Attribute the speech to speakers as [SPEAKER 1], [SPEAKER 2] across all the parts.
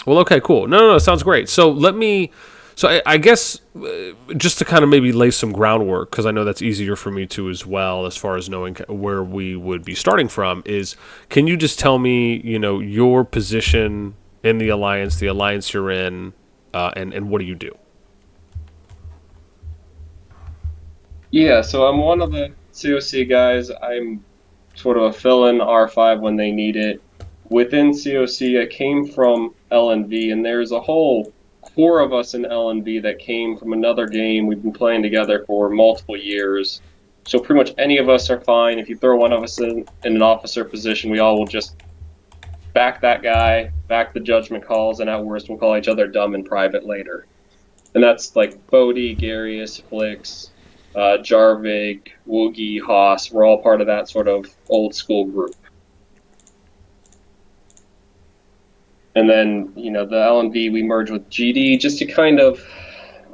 [SPEAKER 1] Well, okay, cool. No, sounds great. I guess just to kind of maybe lay some groundwork, because I know that's easier for me to as well, as far as knowing where we would be starting from, is can you just tell me, your position in the alliance you're in, and what do you do?
[SPEAKER 2] Yeah, so I'm one of the CoC guys. I'm sort of a fill-in R5 when they need it. Within CoC, I came from LNV, and there's a whole core of us in LNV that came from another game. We've been playing together for multiple years. So pretty much any of us are fine. If you throw one of us in an officer position, we all will just back that guy, back the judgment calls, and at worst, we'll call each other dumb in private later. And that's like Bodhi, Garius, Flix, Jarvik, Woogie, Haas. We're all part of that sort of old school group. And then, the LNV, we merge with GD just to kind of,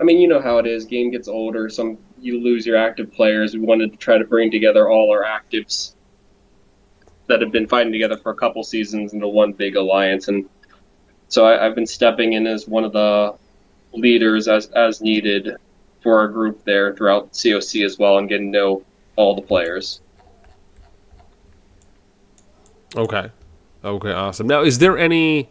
[SPEAKER 2] I mean, you know how it is. Game gets older. You lose your active players. We wanted to try to bring together all our actives that have been fighting together for a couple seasons into one big alliance. And so I've been stepping in as one of the leaders as needed for our group there throughout CoC as well, and getting to know all the players.
[SPEAKER 1] Okay. Okay, awesome. Now, is there any...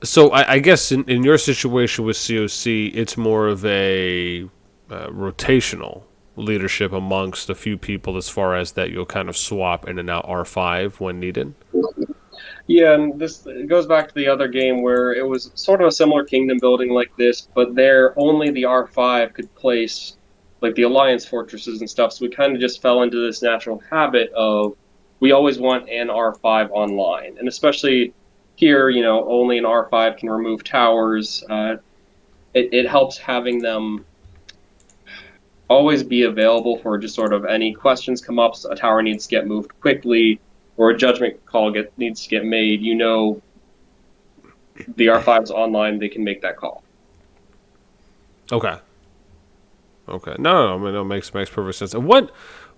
[SPEAKER 1] So I guess in your situation with CoC, it's more of a rotational leadership amongst a few people as far as that you'll kind of swap in and out R5 when needed?
[SPEAKER 2] Yeah, and this it goes back to the other game where it was sort of a similar kingdom building like this, but there only the R5 could place like the alliance fortresses and stuff. So we kind of just fell into this natural habit of we always want an R5 online, and especially here, only an R5 can remove towers. It helps having them always be available for just sort of any questions come up. So a tower needs to get moved quickly, or a judgment call needs to get made. The R5's online; they can make that call.
[SPEAKER 1] Okay. Okay. No, I mean, no, makes perfect sense. And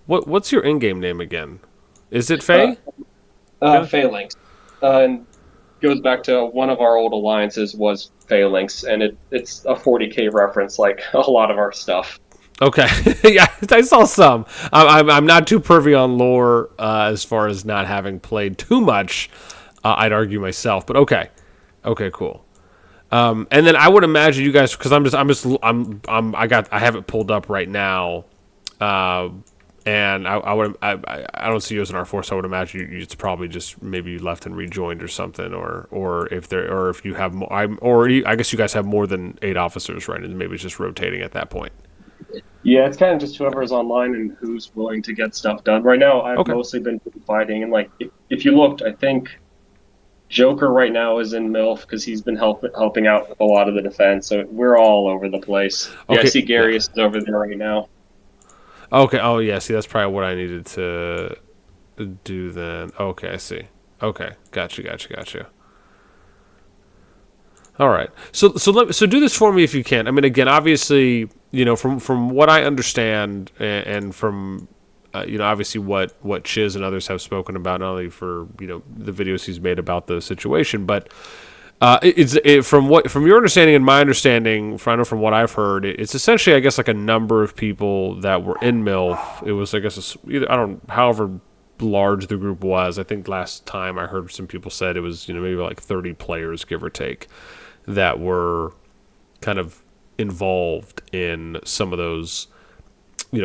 [SPEAKER 1] what's your in-game name again? Is it
[SPEAKER 2] Uh,
[SPEAKER 1] Faye? Yeah.
[SPEAKER 2] Phalanx, and goes back to one of our old alliances was Phalanx, and it's a 40K reference, like a lot of our stuff.
[SPEAKER 1] Okay. Yeah, I saw some. I'm not too privy on lore as far as not having played too much. I'd argue myself, but okay. Okay, cool. And then I would imagine you guys, because I have it pulled up right now, uh, and I don't see you as an R4, so I would imagine it's probably just maybe you left and rejoined or something, or if you have more, I guess you guys have more than 8 officers, right? And maybe it's just rotating at that point.
[SPEAKER 2] Yeah, it's kind of just whoever's online and who's willing to get stuff done. Right now, I've
[SPEAKER 1] Okay.
[SPEAKER 2] mostly been fighting, and like if you looked, I think Joker right now is in MILF because he's been helping out with a lot of the defense. So we're all over the place. Yeah, I
[SPEAKER 1] Okay.
[SPEAKER 2] see
[SPEAKER 1] Yeah.
[SPEAKER 2] Garius is over there right now.
[SPEAKER 1] Okay. Oh, yeah. See, that's probably what I needed to do then. Okay, I see. Okay, gotcha. All right. So do this for me if you can. I mean, again, obviously, from what I understand, and from obviously what Chiz and others have spoken about, not only for the videos he's made about the situation, but from your understanding and my understanding, from what I've heard, it's essentially, I guess, like a number of people that were in MILF. It was, I guess, I don't, however large the group was. I think last time I heard some people said it was maybe like 30 players, give or take, that were kind of involved in some of those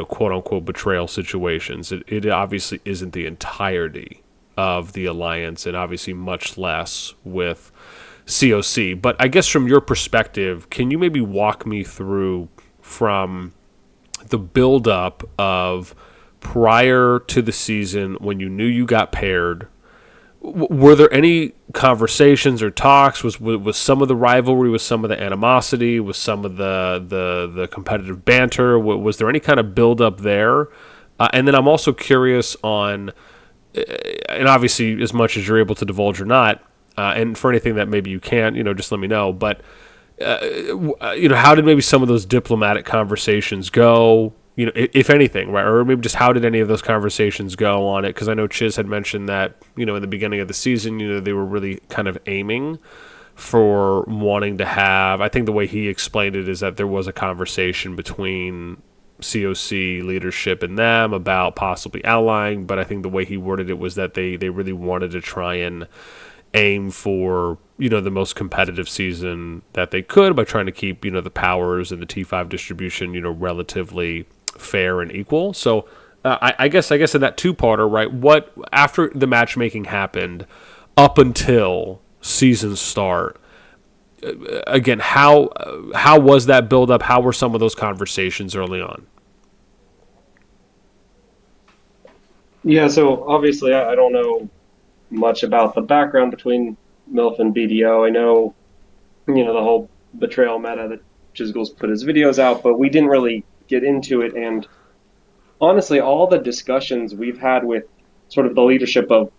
[SPEAKER 1] quote unquote betrayal situations. It obviously isn't the entirety of the alliance, and obviously much less with CoC. But I guess from your perspective, can you maybe walk me through from the buildup of prior to the season when you knew you got paired? Were there any conversations or talks? Was some of the rivalry, was some of the animosity, was some of the competitive banter? Was there any kind of buildup there? And then I'm also curious on, and obviously as much as you're able to divulge or not, and for anything that maybe you can't, just let me know. But how did maybe some of those diplomatic conversations go? If anything, right? Or maybe just how did any of those conversations go on it? Because I know Chiz had mentioned that, in the beginning of the season, they were really kind of aiming for wanting to have. I think the way he explained it is that there was a conversation between CoC leadership and them about possibly allying, but I think the way he worded it was that they really wanted to try and aim for, the most competitive season that they could by trying to keep, the powers and the T5 distribution, relatively fair and equal. So I guess in that two-parter, right, what after the matchmaking happened up until season start, again, how was that build up? How were some of those conversations early on?
[SPEAKER 2] Yeah, so obviously I don't know much about the background between MILF and BDO. I know, the whole betrayal meta that Chisgule's put his videos out, but we didn't really get into it. And honestly, all the discussions we've had with sort of the leadership of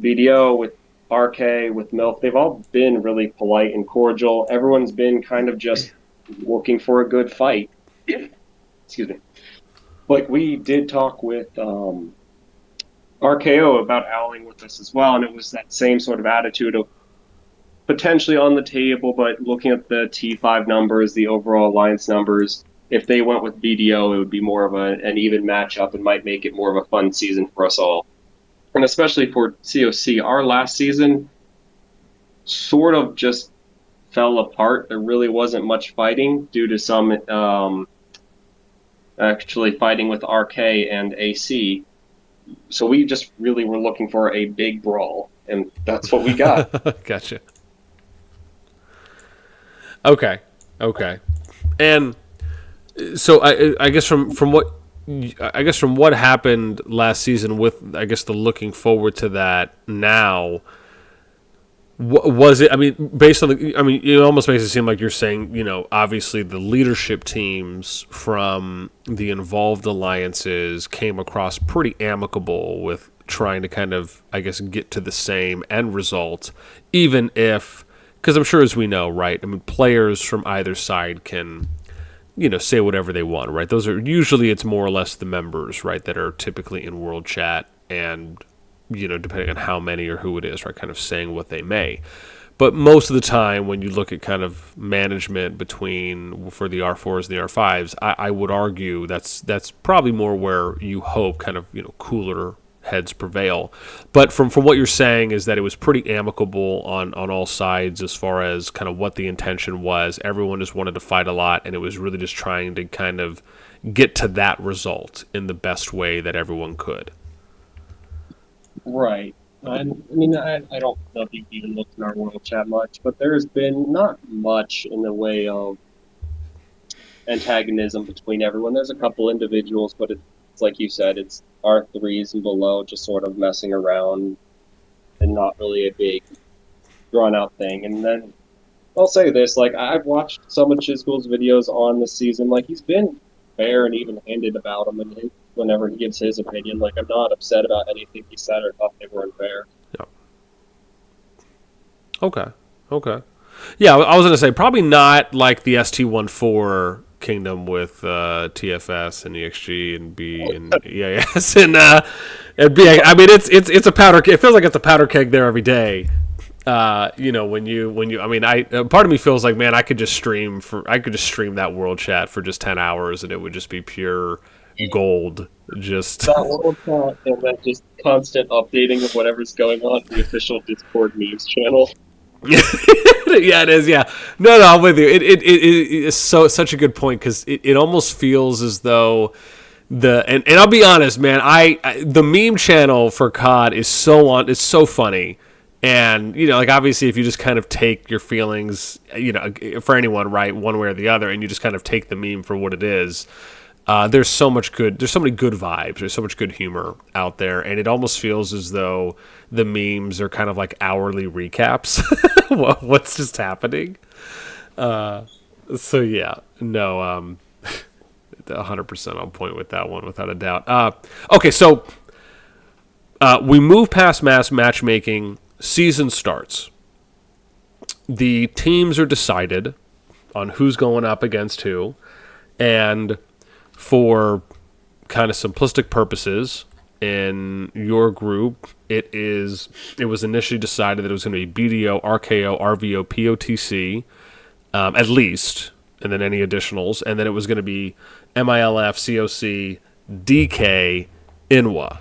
[SPEAKER 2] BDO, with RK, with MILF, they've all been really polite and cordial. Everyone's been kind of just looking for a good fight. Excuse me. Like, we did talk with RKO about owling with us as well, and it was that same sort of attitude of potentially on the table, but looking at the T5 numbers, the overall alliance numbers, if they went with BDO, it would be more of an even matchup and might make it more of a fun season for us all. And especially for CoC, our last season sort of just fell apart. There really wasn't much fighting due to some actually fighting with RK and AC. So we just really were looking for a big brawl, and that's what we got.
[SPEAKER 1] Gotcha. Okay. And so I guess from what happened last season with, I guess, the looking forward to that now, was it, I mean, based on it almost makes it seem like you're saying, obviously the leadership teams from the involved alliances came across pretty amicable with trying to kind of, I guess, get to the same end result, even if, because I'm sure, as we know, right, I mean, players from either side can, say whatever they want, right? Those are usually, it's more or less the members, right, that are typically in world chat and, depending on how many or who it is, right, kind of saying what they may. But most of the time, when you look at kind of management for the R4s and the R5s, I would argue that's probably more where you hope kind of, cooler heads prevail. But from what you're saying is that it was pretty amicable on all sides as far as kind of what the intention was. Everyone just wanted to fight a lot, and it was really just trying to kind of get to that result in the best way that everyone could.
[SPEAKER 2] Right. I mean, I don't know if you've even looked in our world chat much, but there's been not much in the way of antagonism between everyone. There's a couple individuals, but it's like you said, it's R3s and below just sort of messing around and not really a big drawn-out thing. And then I'll say this, like, I've watched some of Chisgule's videos on this season. Like, he's been fair and even-handed about them, and whenever he gives his opinion, like, I'm not upset about anything he said or thought they were unfair.
[SPEAKER 1] Yeah. Okay. Yeah, I was going to say, probably not like the ST14 kingdom with TFS and EXG and B and EAS and B. I mean, it's a powder. It feels like it's a powder keg there every day. When you, I mean, part of me feels like, man, I could just stream that world chat for just 10 hours and it would just be pure gold. Just
[SPEAKER 2] that world chat and then just constant updating of whatever's going on the official Discord memes channel.
[SPEAKER 1] Yeah, it is. Yeah, no, I'm with you. It is such a good point because it almost feels as though and I'll be honest, man. The meme channel for COD is it's so funny. And, like, obviously, if you just kind of take your feelings, for anyone, right, one way or the other, and you just kind of take the meme for what it is, there's so many good vibes, there's so much good humor out there, and it almost feels as though the memes are kind of like hourly recaps. What's just happening? So, yeah, no, 100% on point with that one, without a doubt. Okay, so we move past mass matchmaking. Season starts. The teams are decided on who's going up against who, and for kind of simplistic purposes, in your group, it was initially decided that it was going to be BDO, RKO, RVO, POTC, at least, and then any additionals, and then it was going to be MILF, COC, DK, INWA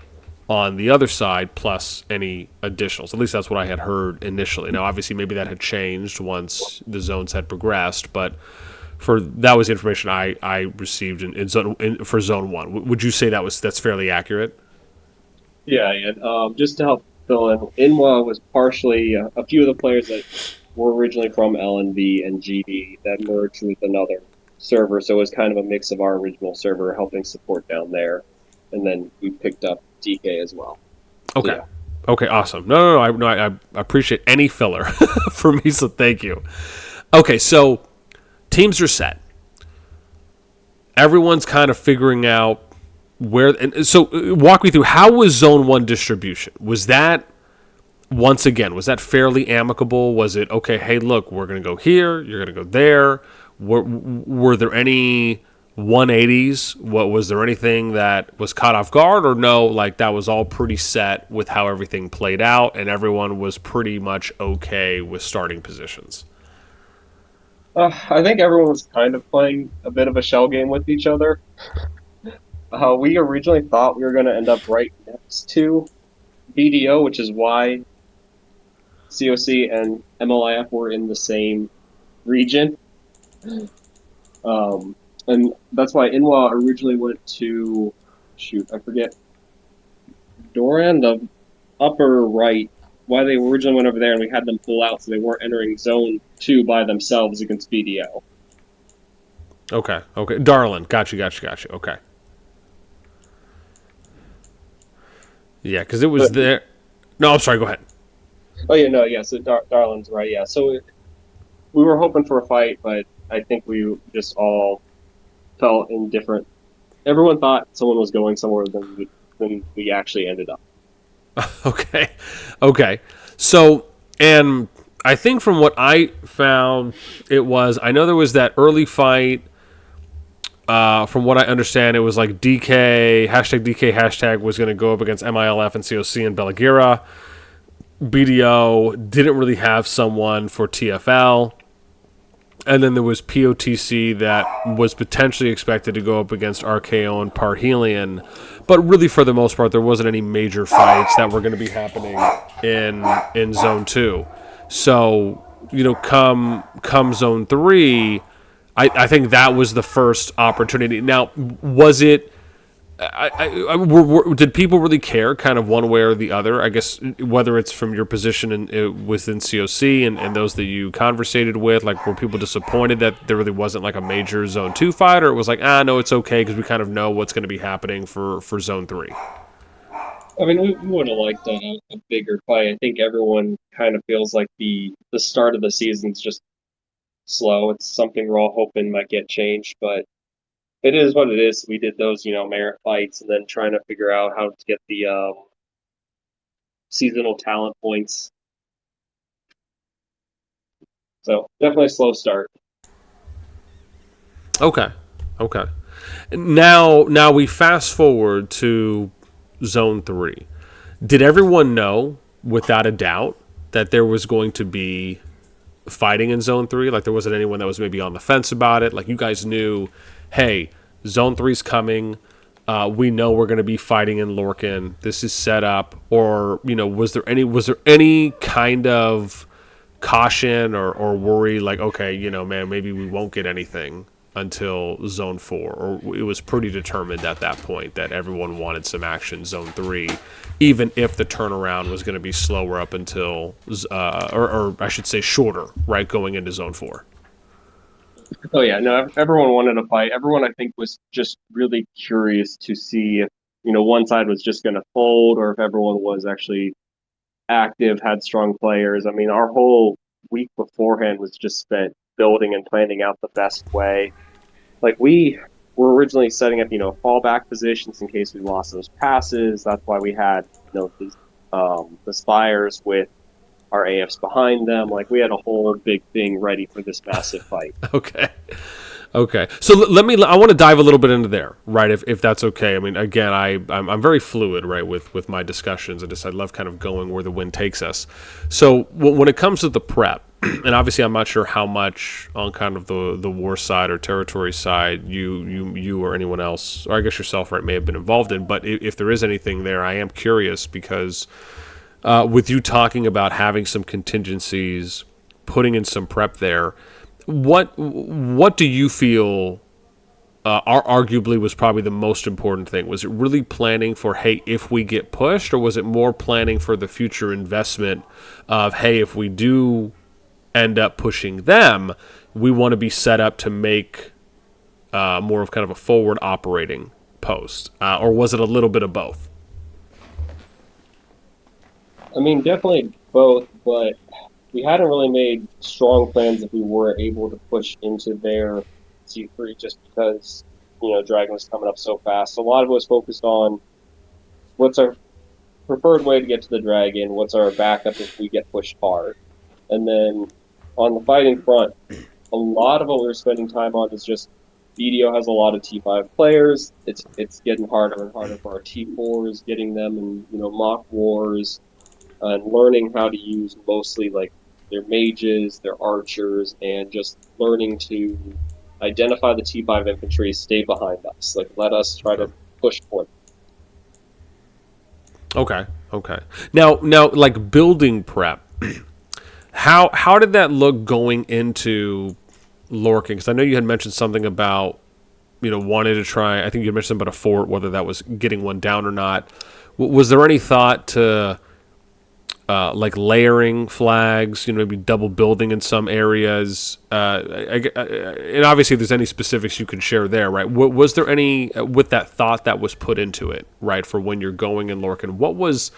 [SPEAKER 1] on the other side, plus any additionals. At least that's what I had heard initially. Now, obviously, maybe that had changed once the zones had progressed, but that was the information I received for Zone 1. Would you say that's fairly accurate?
[SPEAKER 2] Yeah, yeah. Just to help fill in, Inwa was partially a few of the players that were originally from LNV and GD that merged with another server, so it was kind of a mix of our original server helping support down there, and then we picked up DK as well. So,
[SPEAKER 1] Okay.
[SPEAKER 2] yeah.
[SPEAKER 1] Okay, awesome. No, I appreciate any filler for me, so thank you. Okay, so teams are set. Everyone's kind of figuring out where. And so, walk me through, how was Zone 1 distribution? Was that, once again, was that fairly amicable? Was it, okay, hey, look, we're going to go here, you're going to go there? Were there any 180s? Was there anything that was caught off guard, or no, like that was all pretty set with how everything played out and everyone was pretty much okay with starting positions?
[SPEAKER 2] I think everyone was kind of playing a bit of a shell game with each other. We originally thought we were going to end up right next to BDO, which is why COC and MLIF were in the same region. And that's why Inwa originally went to, shoot, I forget, Doran, the upper right, why they originally went over there and we had them pull out so they weren't entering Zone 2 by themselves against BDO.
[SPEAKER 1] Okay. Darlin, got you. Okay. Yeah, because it was
[SPEAKER 2] But,
[SPEAKER 1] there. No, I'm sorry, go ahead.
[SPEAKER 2] oh, yeah, no, yeah, so Darlin's right, yeah. So we were hoping for a fight, but I think we just all felt indifferent. Everyone thought someone was going somewhere than we actually ended up.
[SPEAKER 1] Okay. So, and I think from what I found, I know there was that early fight. From what I understand, it was like DK hashtag was going to go up against MILF and COC and Belagira. BDO didn't really have someone for TFL. And then there was POTC that was potentially expected to go up against RKO and Parhelion. But really, for the most part, there wasn't any major fights that were going to be happening in Zone 2. So, come Zone 3, I think that was the first opportunity. Now, was it... did people really care kind of one way or the other? I guess whether it's from your position within COC and those that you conversated with, like, were people disappointed that there really wasn't like a major Zone 2 fight, or it was like, no, it's okay because we kind of know what's going to be happening for Zone 3?
[SPEAKER 2] I mean, we would have liked a bigger fight. I think everyone kind of feels like the start of the season's just slow. It's something we're all hoping might get changed, but it is what it is. We did those, merit fights, and then trying to figure out how to get the seasonal talent points. So definitely a slow start.
[SPEAKER 1] Okay. Now we fast forward to Zone 3. Did everyone know, without a doubt, that there was going to be fighting in Zone 3? Like, there wasn't anyone that was maybe on the fence about it? Like, you guys knew, hey, Zone 3's coming. We know we're going to be fighting in Lorcan. This is set up. Or, was there any kind of caution or worry, like, okay, man, maybe we won't get anything until Zone 4? Or it was pretty determined at that point that everyone wanted some action Zone 3, even if the turnaround was going to be slower up until, or I should say shorter, right, going into Zone 4?
[SPEAKER 2] Oh yeah, no, everyone wanted to fight. Everyone, I think, was just really curious to see if, one side was just going to fold or if everyone was actually active, had strong players. I mean, our whole week beforehand was just spent building and planning out the best way. Like, we were originally setting up, fallback positions in case we lost those passes. That's why we had, the spires with our AFs behind them. Like, we had a whole big thing ready for this massive fight.
[SPEAKER 1] Okay. Okay, so I want to dive a little bit into there, right? If that's okay. I mean, again, I'm very fluid, right, with my discussions. I love kind of going where the wind takes us. So when it comes to the prep, and obviously I'm not sure how much on kind of the war side or territory side you or anyone else, or I guess yourself, right, may have been involved in. But if there is anything there, I am curious because with you talking about having some contingencies, putting in some prep there. What do you feel arguably was probably the most important thing? Was it really planning for, hey, if we get pushed, or was it more planning for the future investment of, hey, if we do end up pushing them, we want to be set up to make more of kind of a forward operating post? Or was it a little bit of both?
[SPEAKER 2] I mean, definitely both, but we hadn't really made strong plans if we were able to push into their C3 just because, Dragon was coming up so fast. So a lot of it was focused on what's our preferred way to get to the Dragon, what's our backup if we get pushed hard. And then on the fighting front, a lot of what we were spending time on is just BDO has a lot of T5 players. It's getting harder and harder for our T4s, getting them in, mock wars, and learning how to use mostly like their mages, their archers, and just learning to identify the T5 infantry, stay behind us. Like, let us try to push forward.
[SPEAKER 1] Okay. Now, like building prep. How did that look going into Lorcan? Because I know you had mentioned something about wanting to try. I think you mentioned something about a fort, whether that was getting one down or not. Was there any thought to like layering flags, maybe double building in some areas, and obviously if there's any specifics you can share there, right? Was there any, with that thought that was put into it, right, for when you're going in Lorcan, what was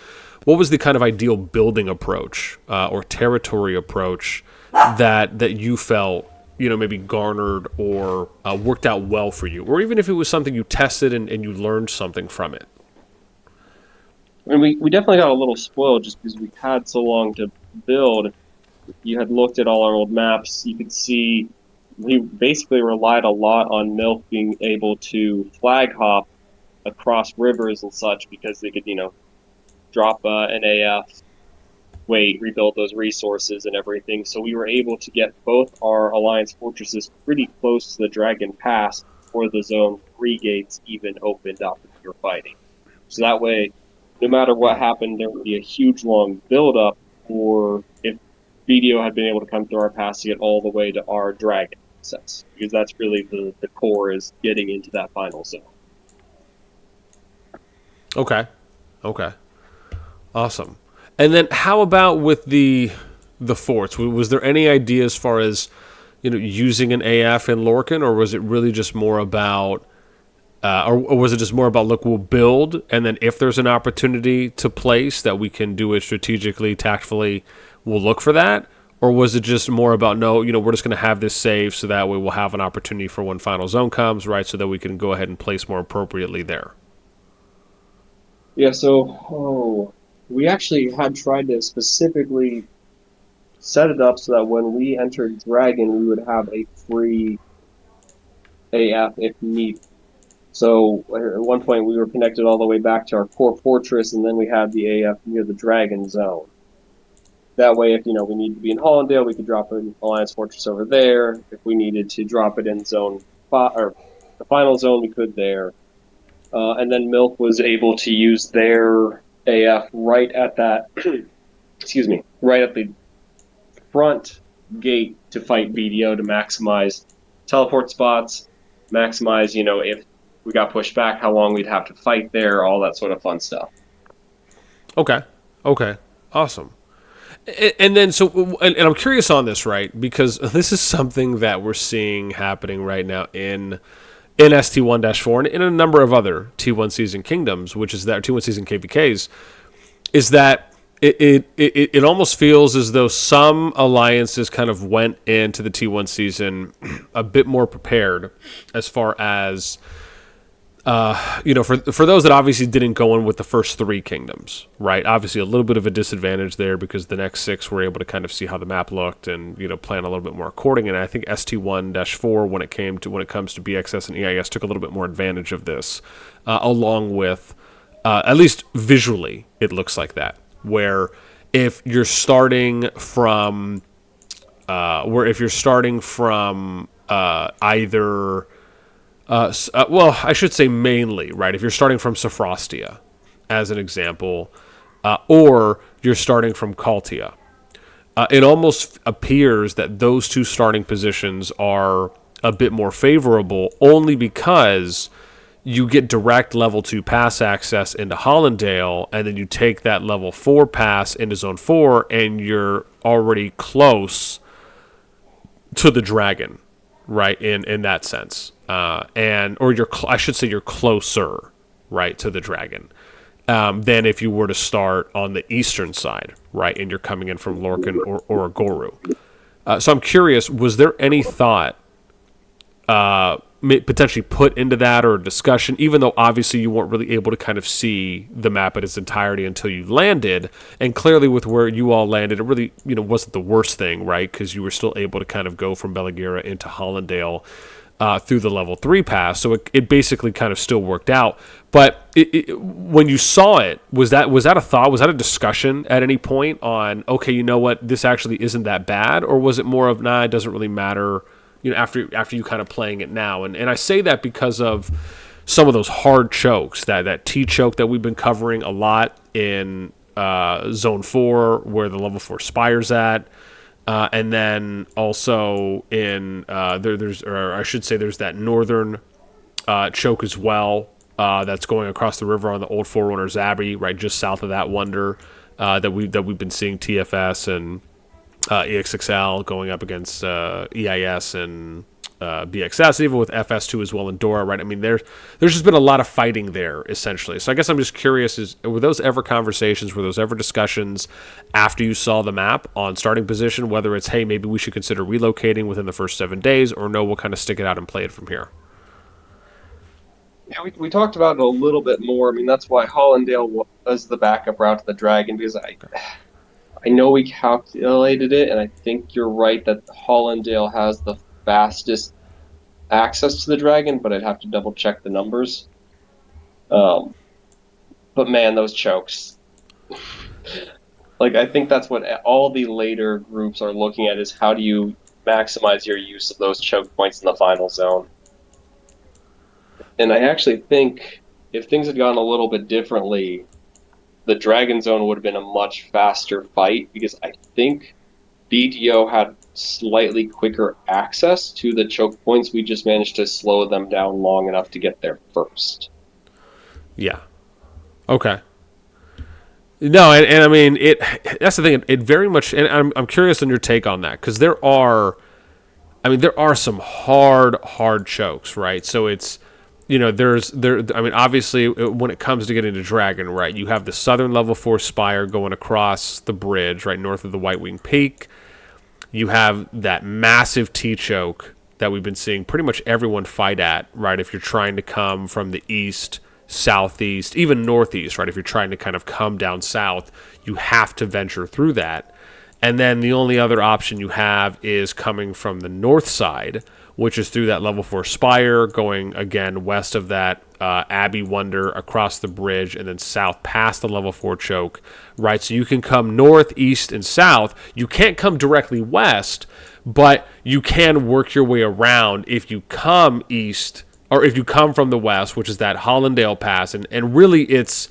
[SPEAKER 1] the kind of ideal building approach or territory approach that you felt, maybe garnered or worked out well for you, or even if it was something you tested and you learned something from it?
[SPEAKER 2] And we definitely got a little spoiled just because we had so long to build. You had looked at all our old maps, you could see we basically relied a lot on MILF being able to flag hop across rivers and such because they could, drop an AF, wait, rebuild those resources and everything. So we were able to get both our Alliance fortresses pretty close to the Dragon Pass before the Zone 3 gates even opened up if we were fighting. So that way, no matter what happened, there would be a huge long build-up for if BDO had been able to come through our pass to get all the way to our Dragon access. Because that's really the core, is getting into that final zone.
[SPEAKER 1] Okay. Awesome. And then how about with the forts? Was there any idea as far as, using an AF in Lorcan, or was it really just more about or was it just more about, look, we'll build, and then if there's an opportunity to place that we can do it strategically, tactfully, we'll look for that? Or was it just more about, no, we're just going to have this saved so that way we'll have an opportunity for when final zone comes, right, so that we can go ahead and place more appropriately there?
[SPEAKER 2] Yeah, so we actually had tried to specifically set it up so that when we entered Dragon, we would have a free AF if needed. So at one point we were connected all the way back to our core fortress, and then we had the AF near the Dragon Zone. That way, if we needed to be in Hollandale, we could drop an Alliance fortress over there. If we needed to drop it in Zone 5 or the final zone, we could there. And then Milk was able to use their AF right at that, right at the front gate to fight BDO to maximize teleport spots, maximize, if we got pushed back, how long we'd have to fight there, all that sort of fun stuff.
[SPEAKER 1] Okay. Awesome. And then, and I'm curious on this, right? Because this is something that we're seeing happening right now in ST1-4 and in a number of other T1 season kingdoms, which is that T1 season KVKs, is that it almost feels as though some alliances kind of went into the T1 season a bit more prepared as far as For those that obviously didn't go in with the first three kingdoms, right? Obviously, a little bit of a disadvantage there because the next six were able to kind of see how the map looked and plan a little bit more according. And I think ST1-4 when it comes to BXS and EIS took a little bit more advantage of this, along with at least visually, it looks like that. Where if you're starting from either I should say mainly, right? If you're starting from Sophrostia, as an example, or you're starting from Caltia, it almost appears that those two starting positions are a bit more favorable only because you get direct level 2 pass access into Hollandale, and then you take that level 4 pass into Zone 4, and you're already close to the dragon, right? In that sense, I should say you're closer, right, to the dragon, than if you were to start on the eastern side, right, and you're coming in from Lorcan or Agoru. So I'm curious, was there any thought potentially put into that or discussion, even though obviously you weren't really able to kind of see the map in its entirety until you landed, and clearly with where you all landed, it really wasn't the worst thing, right, because you were still able to kind of go from Belagira into Hollandale through the level 3 pass, so it basically kind of still worked out. But when you saw it, was that a thought? Was that a discussion at any point on, okay, you know what, this actually isn't that bad, or was it more of, nah, it doesn't really matter, after you kind of playing it now? And I say that because of some of those hard chokes, that T choke that we've been covering a lot in Zone 4, where the level 4 Spire's at, and then also in there's that northern choke as well, that's going across the river on the old Forerunners Abbey, right just south of that wonder, that we've been seeing TFS and EXXL going up against EIS and BXS, even with FS2 as well in Dora, right? I mean, there's just been a lot of fighting there, essentially. So I guess I'm just curious, were those ever conversations, were those ever discussions after you saw the map on starting position, whether it's, hey, maybe we should consider relocating within the first 7 days, or no, we'll kind of stick it out and play it from here?
[SPEAKER 2] Yeah, we talked about it a little bit more. I mean, that's why Hollandale was the backup route to the Dragon, because I know we calculated it, and I think you're right that Hollandale has the fastest access to the Dragon, but I'd have to double check the numbers. But man, those chokes. I think that's what all the later groups are looking at, is how do you maximize your use of those choke points in the final zone. And I actually think if things had gone a little bit differently, the Dragon Zone would have been a much faster fight, because I think BDO had slightly quicker access to the choke points. We just managed to slow them down long enough to get there first.
[SPEAKER 1] Yeah. Okay. No, and I mean, that's the thing. It very much, and I'm curious on your take on that, because there are some hard chokes, right? So it's, obviously, when it comes to getting to Dragon, right, you have the southern level 4 Spire going across the bridge, right, north of the White Wing Peak. You have that massive T-choke that we've been seeing pretty much everyone fight at, right, if you're trying to come from the east, southeast, even northeast, right, if you're trying to kind of come down south, you have to venture through that. And then the only other option you have is coming from the north side, which is through that level 4 Spire, going again west of that Abbey Wonder, across the bridge, and then south past the level 4 choke, right? So you can come north, east, and south. You can't come directly west, but you can work your way around if you come east, or if you come from the west, which is that Hollandale Pass. And really it's,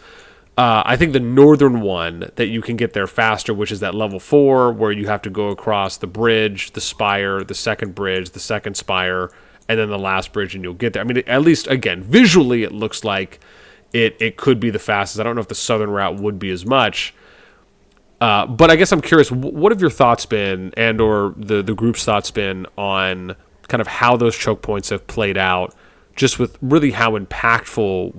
[SPEAKER 1] I think, the northern one that you can get there faster, which is that level 4, where you have to go across the bridge, the spire, the second bridge, the second spire, and then the last bridge, and you'll get there. I mean, at least, again, visually, it looks like it could be the fastest. I don't know if the southern route would be as much. But I guess I'm curious, what have your thoughts been, and or the group's thoughts been, on kind of how those choke points have played out, just with really how impactful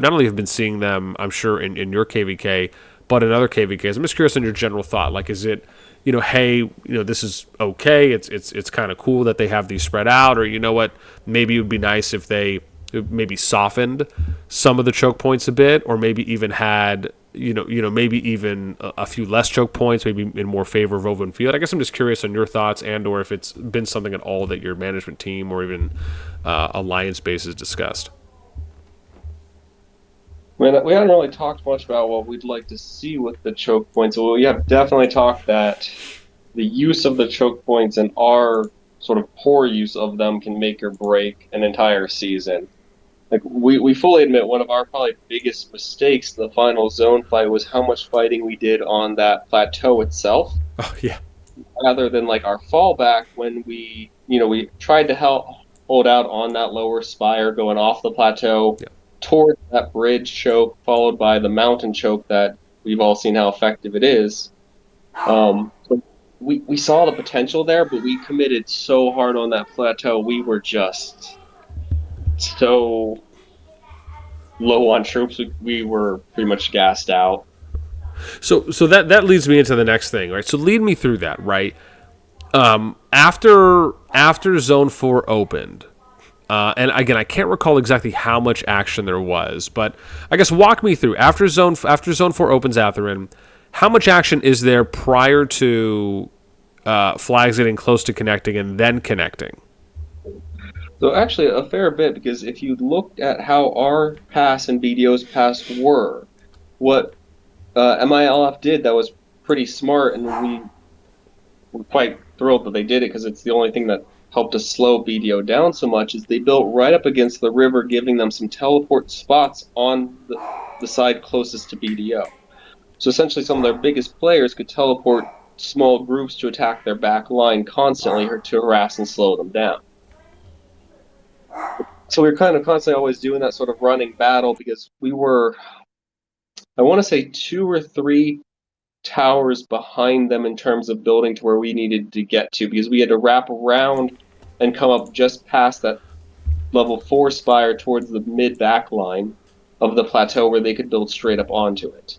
[SPEAKER 1] not only have been seeing them, I'm sure, in your KVK, but in other KVKs. I'm just curious on your general thought. Like, is it, hey, this is okay, it's kind of cool that they have these spread out, or, maybe it would be nice if they it maybe softened some of the choke points a bit, or maybe even had maybe even a few less choke points, maybe in more favor of open field. I guess I'm just curious on your thoughts, and or if it's been something at all that your management team or even alliance base has discussed.
[SPEAKER 2] We haven't really talked much about what we'd like to see with the choke points. Well, we have definitely talked that the use of the choke points and our sort of poor use of them can make or break an entire season. Like we fully admit one of our probably biggest mistakes in the final zone fight was how much fighting we did on that plateau itself,
[SPEAKER 1] Oh yeah.
[SPEAKER 2] rather than like our fallback when we tried to hold out on that lower spire going off the plateau
[SPEAKER 1] Yeah.
[SPEAKER 2] towards that bridge choke, followed by the mountain choke that we've all seen how effective it is. So we saw the potential there, but we committed so hard on that plateau. We were just so low on troops. We were pretty much gassed out.
[SPEAKER 1] So that leads me into the next thing, right? So lead me through that, right? After Zone 4 opened, and again, I can't recall exactly how much action there was, but I guess walk me through after Zone 4 opens, Atherin, how much action is there prior to flags getting close to connecting and then connecting?
[SPEAKER 2] So actually, a fair bit, because if you looked at how our pass and BDO's pass were, what MILF did that was pretty smart, and we were quite thrilled that they did it because it's the only thing that helped us slow BDO down so much, is they built right up against the river, giving them some teleport spots on the side closest to BDO. So essentially, some of their biggest players could teleport small groups to attack their back line constantly or to harass and slow them down. So we were kind of constantly always doing that sort of running battle because we were, I want to say, 2 or 3 towers behind them in terms of building to where we needed to get to, because we had to wrap around and come up just past that level 4 spire towards the mid back line of the plateau where they could build straight up onto it.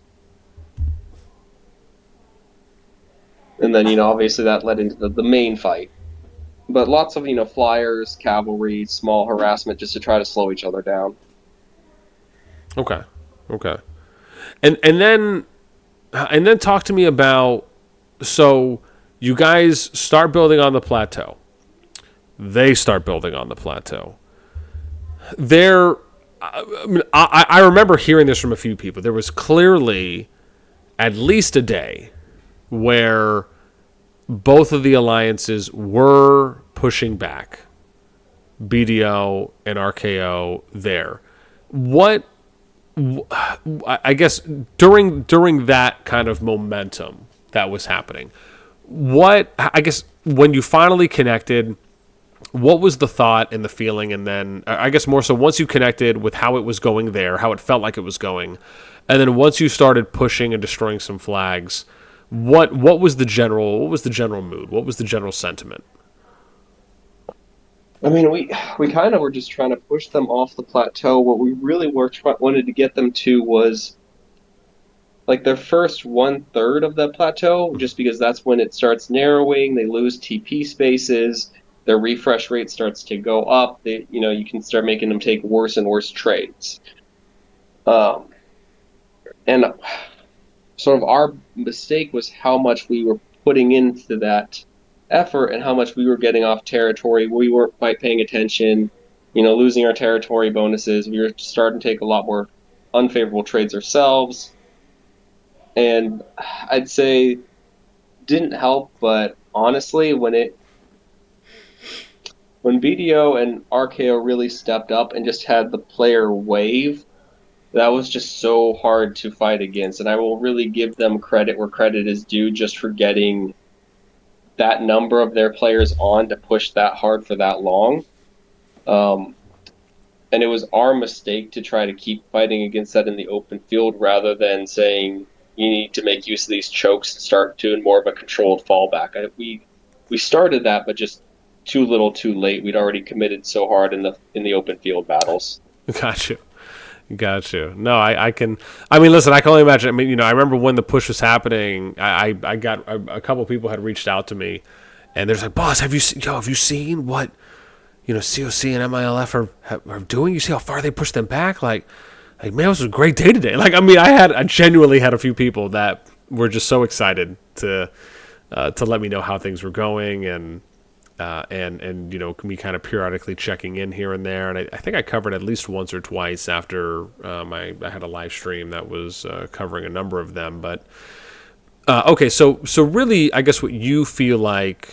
[SPEAKER 2] And then, obviously that led into the main fight. But lots of, flyers, cavalry, small harassment just to try to slow each other down.
[SPEAKER 1] Okay. And then talk to me about, so you guys start building on the plateau. They start building on the plateau. I remember hearing this from a few people. There was clearly at least a day where both of the alliances were pushing back BDO and RKO there. What, I guess, during that kind of momentum that was happening, I guess, when you finally connected, what was the thought and the feeling? And then, I guess more so, once you connected with how it was going there, how it felt like it was going, and then once you started pushing and destroying some flags, what was the general mood? What was the general sentiment?
[SPEAKER 2] I mean, we kind of were just trying to push them off the plateau. What we really wanted to get them to was like their first 1/3 of the plateau, just because that's when it starts narrowing. They lose TP spaces. Their refresh rate starts to go up. You can start making them take worse and worse trades. And sort of our mistake was how much we were putting into that effort and how much we were getting off territory. We weren't quite paying attention, losing our territory bonuses. We were starting to take a lot more unfavorable trades ourselves. And I'd say didn't help, but honestly, when BDO and RKO really stepped up and just had the player wave, that was just so hard to fight against. And I will really give them credit where credit is due, just for getting that number of their players on to push that hard for that long. And it was our mistake to try to keep fighting against that in the open field, rather than saying you need to make use of these chokes and start doing more of a controlled fallback. We started that, but just too little, too late. We'd already committed so hard in the open field battles.
[SPEAKER 1] Got you. No, I can. I mean, listen, I can only imagine. I mean, I remember when the push was happening. I got a couple of people had reached out to me, and they're like, "Boss, have you seen what CoC and MILF are doing. You see how far they pushed them back. Like man, it was a great day today. Like I mean, I genuinely had a few people that were just so excited to let me know how things were going and me kind of periodically checking in here and there. And I think I covered at least once or twice after I had a live stream that was covering a number of them. But okay, so really, I guess what you feel like,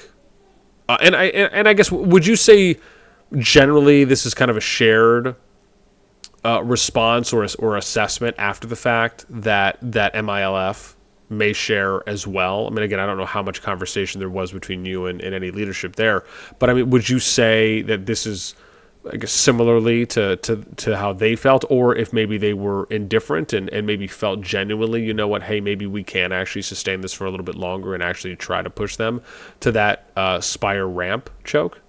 [SPEAKER 1] and I guess would you say generally this is kind of a shared response or assessment after the fact that MILF may share as well? I mean, again, I don't know how much conversation there was between you and any leadership there, but I mean, would you say that this is, I guess, similarly to how they felt, or if maybe they were indifferent and maybe felt genuinely, you know what, hey, maybe we can actually sustain this for a little bit longer and actually try to push them to that Spire ramp choke?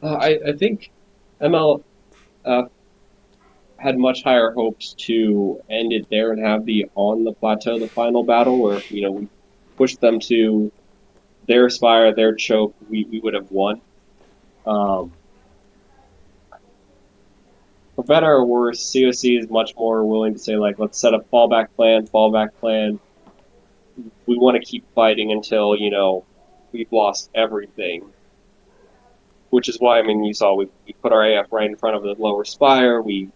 [SPEAKER 2] I think ML had much higher hopes to end it there and have the on the plateau, the final battle, where we pushed them to their spire, their choke. We would have won. Um, for better or worse, CoC is much more willing to say like, let's set a fallback plan. Fallback plan. We want to keep fighting until we've lost everything. Which is why, I mean, you saw we put our AF right in front of the lower spire. We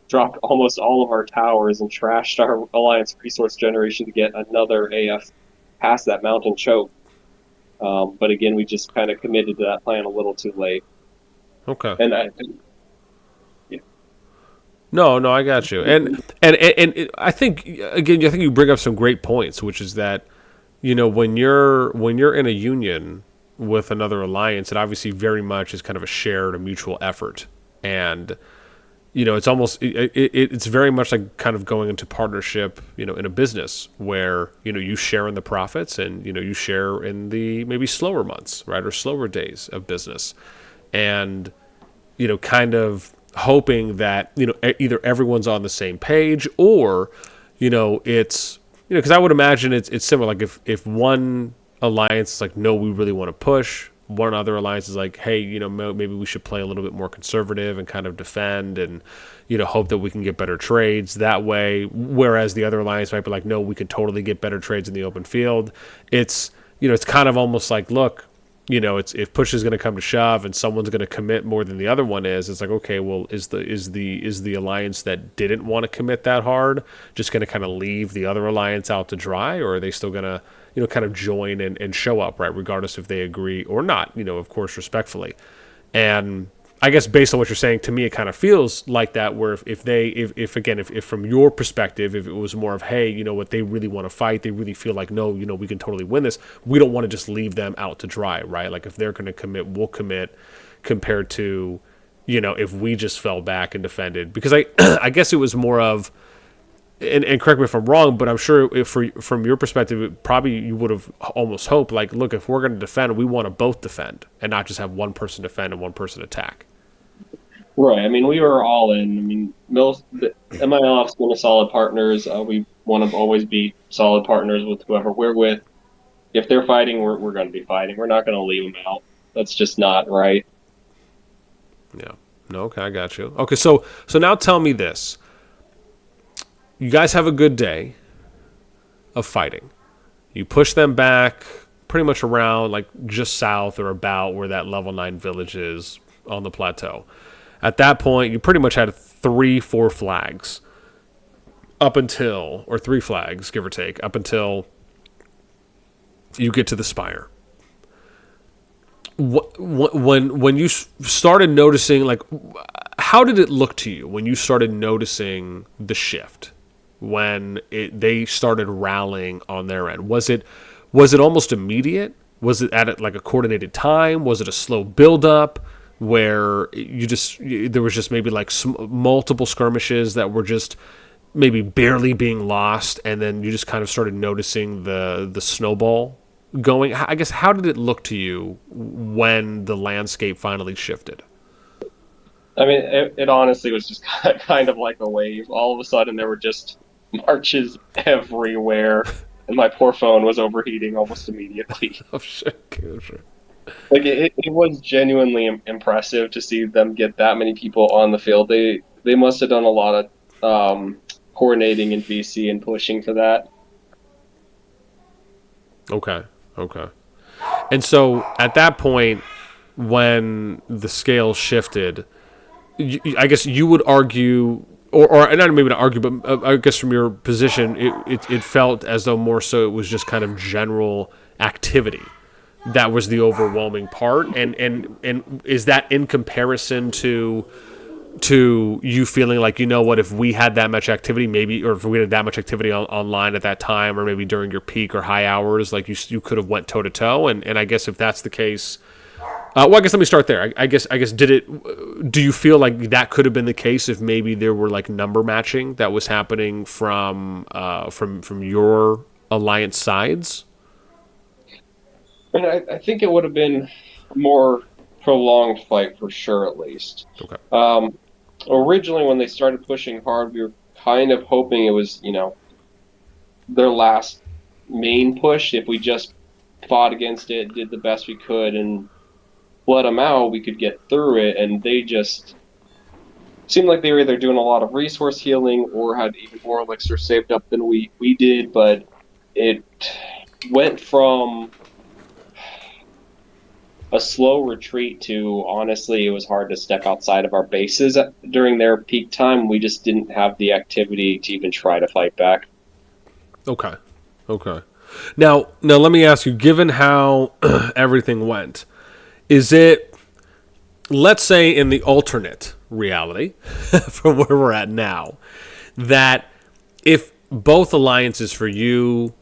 [SPEAKER 2] dropped almost all of our towers and trashed our Alliance resource generation to get another AF past that mountain choke. But again, we just kind of committed to that plan a little too late.
[SPEAKER 1] Okay.
[SPEAKER 2] And yeah.
[SPEAKER 1] No, I got you. And I think again, I think you bring up some great points, which is that when you're in a union with another alliance, it obviously very much is kind of a shared, a mutual effort, and it's almost it's very much like kind of going into partnership, in a business where you share in the profits and you share in the maybe slower months, right, or slower days of business, and kind of hoping that either everyone's on the same page or it's because I would imagine it's similar. Like if one alliance is like, no, we really want to push. One other alliance is like, hey, maybe we should play a little bit more conservative and kind of defend and, hope that we can get better trades that way. Whereas the other alliance might be like, no, we can totally get better trades in the open field. It's, it's kind of almost like, look, it's if push is going to come to shove and someone's going to commit more than the other one is. It's like, okay, well, is the alliance that didn't want to commit that hard just going to kind of leave the other alliance out to dry, or are they still going to kind of join and show up, right, regardless if they agree or not, of course, respectfully. And I guess based on what you're saying, to me, it kind of feels like that, where if from your perspective, if it was more of, hey, what, they really want to fight, they really feel like, no, we can totally win this, we don't want to just leave them out to dry, right? Like if they're going to commit, we'll commit, compared to, if we just fell back and defended. Because I guess it was more of, and correct me if I'm wrong, but I'm sure from your perspective, probably you would have almost hoped, like, look, if we're going to defend, we want to both defend and not just have one person defend and one person attack.
[SPEAKER 2] Right. I mean, we were all in. I mean, MILF's been a solid partners. We want to always be solid partners with whoever we're with. If they're fighting, we're going to be fighting. We're not going to leave them out. That's just not right.
[SPEAKER 1] Yeah. No, okay, I got you. Okay, so now tell me this. You guys have a good day of fighting. You push them back pretty much around, like, just south or about where that level 9 village is on the plateau. At that point, you pretty much had 3-4 flags up until, or 3 flags, give or take, up until you get to the spire. When you started noticing, like, how did it look to you when you started noticing the shift? When they started rallying on their end, was it almost immediate? Was it at like a coordinated time? Was it a slow build up where there was just maybe like multiple skirmishes that were just maybe barely being lost, and then you just kind of started noticing the snowball going? I guess, how did it look to you when the landscape finally shifted?
[SPEAKER 2] I mean, it honestly was just kind of like a wave. All of a sudden, there were just marches everywhere, and my poor phone was overheating almost immediately.
[SPEAKER 1] Oh, shit. Okay, sure.
[SPEAKER 2] Like it was genuinely impressive to see them get that many people on the field. They must have done a lot of coordinating in VC and pushing for that.
[SPEAKER 1] Okay. Okay. And so at that point, when the scale shifted, I guess you would argue, or not maybe not argue, but I guess from your position, it felt as though more so it was just kind of general activity that was the overwhelming part, and is that in comparison to you feeling like, you know what, if we had that much activity, maybe, or if we had that much activity online at that time, or maybe during your peak or high hours, like you could have went toe to toe, and I guess if that's the case, well, I guess let me start there. I guess do you feel like that could have been the case if maybe there were like number matching that was happening from your alliance sides?
[SPEAKER 2] And I think it would have been a more prolonged fight for sure, at least.
[SPEAKER 1] Okay.
[SPEAKER 2] Originally, when they started pushing hard, we were kind of hoping it was, their last main push. If we just fought against it, did the best we could, and let them out, we could get through it. And they just seemed like they were either doing a lot of resource healing or had even more elixir saved up than we did. But it went from a slow retreat to, honestly, it was hard to step outside of our bases during their peak time. We just didn't have the activity to even try to fight back.
[SPEAKER 1] Okay. Okay. Now let me ask you, given how everything went, is it, let's say in the alternate reality from where we're at now, that if both alliances for you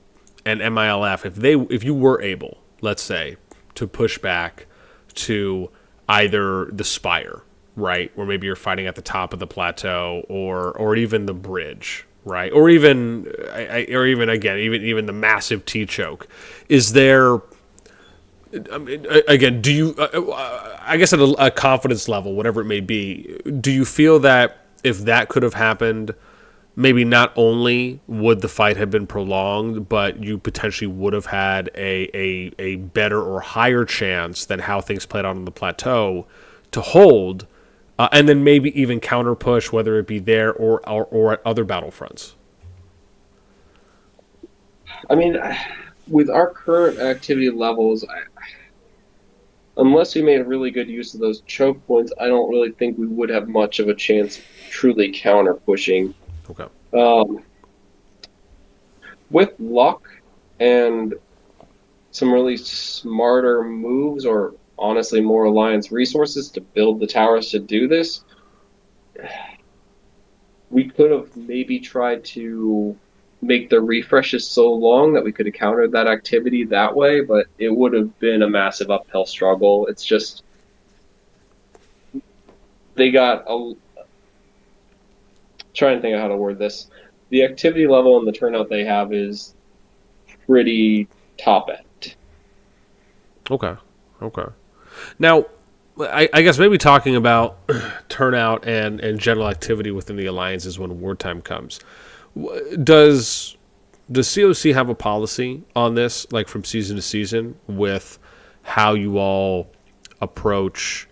[SPEAKER 1] and MILF, if you were able, let's say, to push back to either the spire, right, or maybe you're fighting at the top of the plateau, or even the bridge, right, or even again, even the massive T choke, is there? I mean, again, do you? I guess at a confidence level, whatever it may be, do you feel that if that could have happened, maybe not only would the fight have been prolonged, but you potentially would have had a better or higher chance than how things played out on the plateau to hold, and then maybe even counter push, whether it be there or at other battlefronts?
[SPEAKER 2] I mean, with our current activity levels, unless we made a really good use of those choke points, I don't really think we would have much of a chance truly counter pushing.
[SPEAKER 1] Okay.
[SPEAKER 2] Um, with luck and some really smarter moves, or honestly more alliance resources to build the towers to do this, we could have maybe tried to make the refreshes so long that we could have countered that activity that way, but it would have been a massive uphill struggle. It's just they got a trying to think of how to word this. The activity level and the turnout they have is pretty top end.
[SPEAKER 1] Okay. Okay. Now, I guess maybe talking about turnout and general activity within the alliances when wartime comes. Does CoC have a policy on this, like from season to season, with how you all approach?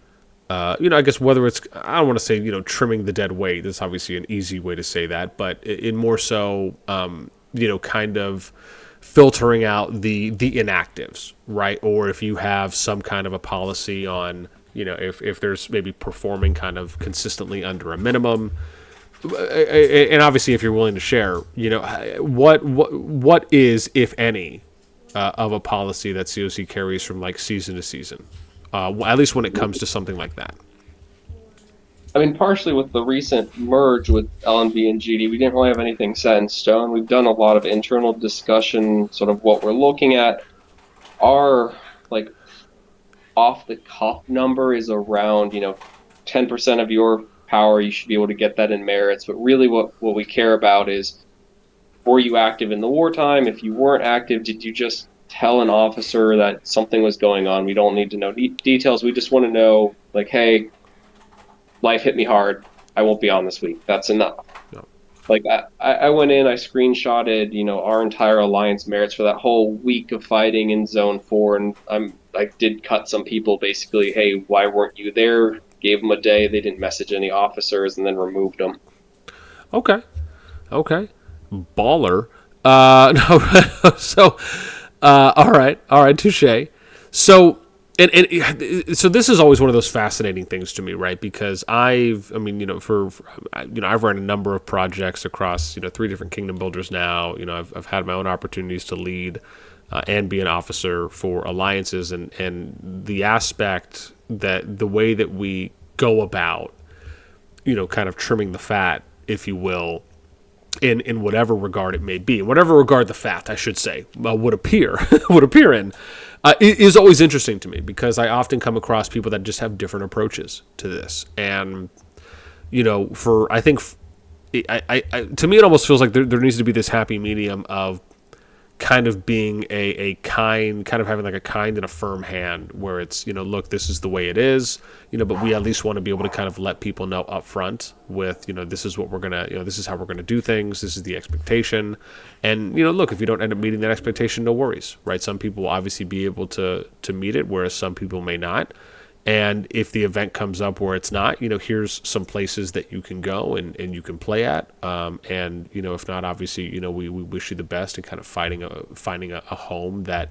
[SPEAKER 1] I guess whether it's, I don't want to say, trimming the dead weight. That's obviously an easy way to say that, but in more so, kind of filtering out the inactives, right? Or if you have some kind of a policy on, if there's maybe performing kind of consistently under a minimum, and obviously if you're willing to share, what is, if any, of a policy that CoC carries from like season to season, at least when it comes to something like that.
[SPEAKER 2] I mean, partially with the recent merge with LNB and GD, we didn't really have anything set in stone. We've done a lot of internal discussion, sort of what we're looking at. Our like off the cuff number is around 10% of your power. You should be able to get that in merits. But really, what we care about is, were you active in the wartime? If you weren't active, did you just tell an officer that something was going on? We don't need to know details. We just want to know, like, hey, life hit me hard. I won't be on this week. That's enough.
[SPEAKER 1] No.
[SPEAKER 2] Like I went in, I screenshotted, our entire alliance merits for that whole week of fighting in Zone 4, and I did cut some people basically. Hey, why weren't you there? Gave them a day. They didn't message any officers, and then removed them.
[SPEAKER 1] Okay. Okay. Baller. No. So, all right, touche. So, so this is always one of those fascinating things to me, right? Because I mean, I've run a number of projects across, 3 different kingdom builders now. I've had my own opportunities to lead and be an officer for alliances, and the aspect that the way that we go about, kind of trimming the fat, if you will, in whatever regard it may be, whatever regard the fat, I should say, would appear would appear in, is always interesting to me because I often come across people that just have different approaches to this, and for I think, to me, it almost feels like there needs to be this happy medium of kind of being a kind, kind of having like a kind and a firm hand where it's, look, this is the way it is, but we at least want to be able to kind of let people know up front with, this is what we're going to, this is how we're going to do things. This is the expectation. And, look, if you don't end up meeting that expectation, no worries, right? Some people will obviously be able to meet it, whereas some people may not. And if the event comes up where it's not, here's some places that you can go and you can play at. And, if not, obviously, we wish you the best in kind of finding a home that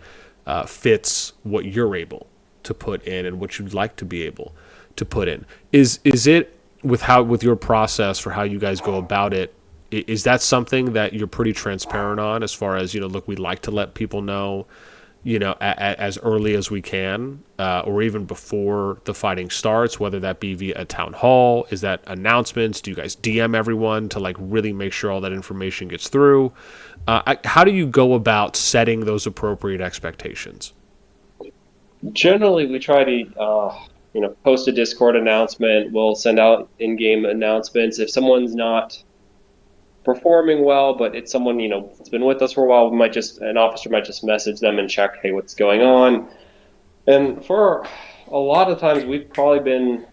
[SPEAKER 1] fits what you're able to put in and what you'd like to be able to put in. Is it with your process for how you guys go about it? Is that something that you're pretty transparent on as far as, look, we'd like to let people know, as early as we can, or even before the fighting starts, whether that be via a town hall? Is that announcements? Do you guys DM everyone to like really make sure all that information gets through? How do you go about setting those appropriate expectations?
[SPEAKER 2] Generally, we try to, post a Discord announcement. We'll send out in-game announcements. If someone's not performing well, but it's someone, that's been with us for a while, an officer might just message them and check, hey, what's going on? And for a lot of times, we've probably been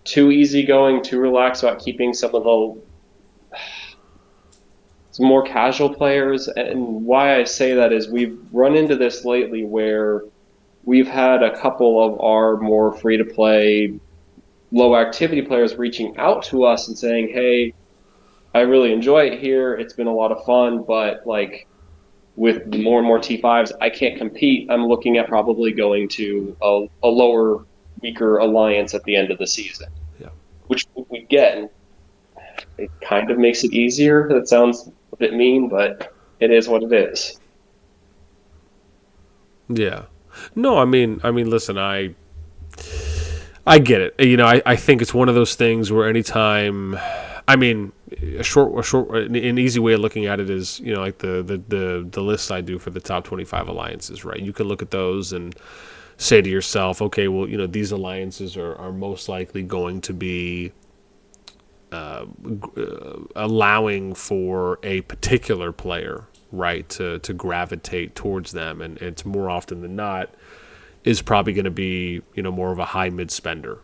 [SPEAKER 2] too easygoing, too relaxed about keeping some of the some more casual players. And why I say that is we've run into this lately where we've had a couple of our more free-to-play, low-activity players reaching out to us and saying, hey, I really enjoy it here. It's been a lot of fun, but like with more and more T5s, I can't compete. I'm looking at probably going to a lower, weaker alliance at the end of the season,
[SPEAKER 1] Yeah.
[SPEAKER 2] which we get. And it kind of makes it easier. That sounds a bit mean, but it is what it is.
[SPEAKER 1] Yeah. No, listen, I get it. I think it's one of those things where anytime, an easy way of looking at it is, like the lists I do for the top 25 alliances, right? You can look at those and say to yourself, okay, well, these alliances are most likely going to be allowing for a particular player, right, to gravitate towards them, and it's more often than not is probably going to be more of a high mid spender,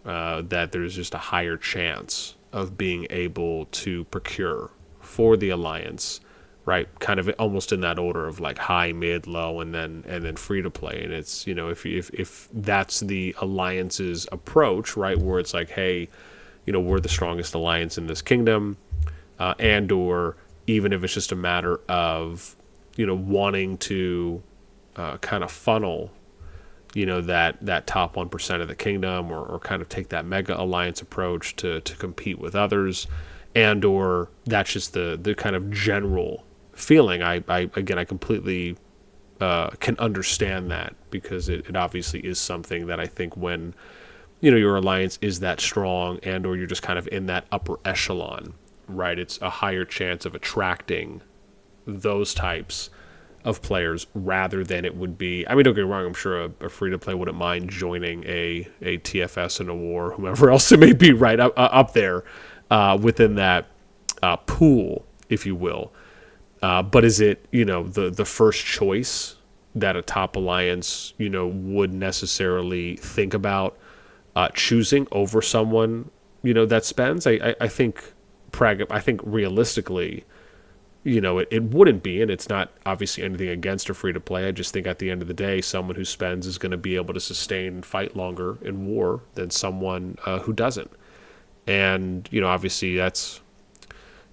[SPEAKER 1] that there's just a higher chance of being able to procure for the alliance, right? Kind of almost in that order of like high, mid, low, and then free to play. And it's if that's the alliance's approach, right, where it's like, hey, we're the strongest alliance in this kingdom, and or even if it's just a matter of wanting to kind of funnel that top 1% of the kingdom, or kind of take that mega alliance approach to compete with others, and or that's just the kind of general feeling. I completely can understand that, because it obviously is something that I think when your alliance is that strong, and or you're just kind of in that upper echelon, right, it's a higher chance of attracting those types of players rather than it would be. Don't get me wrong, I'm sure a free-to-play wouldn't mind joining a TFS in a war, whomever else it may be, right, up there within that pool, if you will. But is it, the first choice that a top alliance, would necessarily think about choosing over someone, that spends? I think realistically, it wouldn't be, and it's not obviously anything against a free to play. I just think at the end of the day, someone who spends is going to be able to sustain and fight longer in war than someone who doesn't. And obviously that's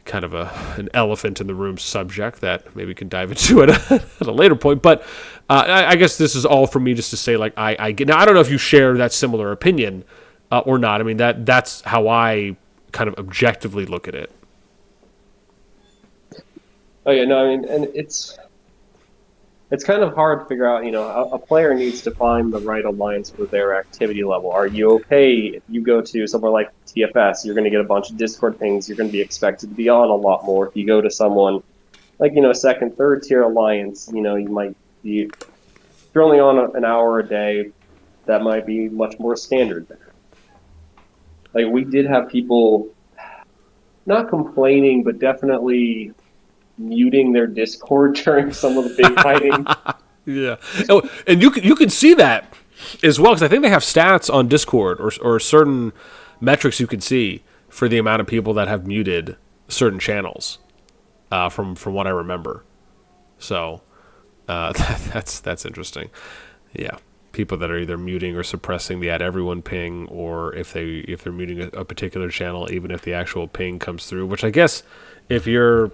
[SPEAKER 1] kind of an elephant in the room subject that maybe we can dive into at a later point. But I guess this is all for me just to say, like, I get. Now, I don't know if you share that similar opinion or not. I mean, that's how I kind of objectively look at it.
[SPEAKER 2] Oh yeah, no, I mean, and it's kind of hard to figure out. A player needs to find the right alliance for their activity level. Are you okay if you go to somewhere like TFS? You're going to get a bunch of Discord pings. You're going to be expected to be on a lot more. If you go to someone like second, third tier alliance, you might be. If you're only on an hour a day, that might be much more standard there. Like, we did have people not complaining, but definitely muting their Discord during some of the big fighting.
[SPEAKER 1] Yeah. Oh, and you can see that as well, because I think they have stats on Discord or certain metrics you can see for the amount of people that have muted certain channels from what I remember. So that's interesting. Yeah. People that are either muting or suppressing the @everyone ping, or if they're muting a particular channel, even if the actual ping comes through. Which I guess if you're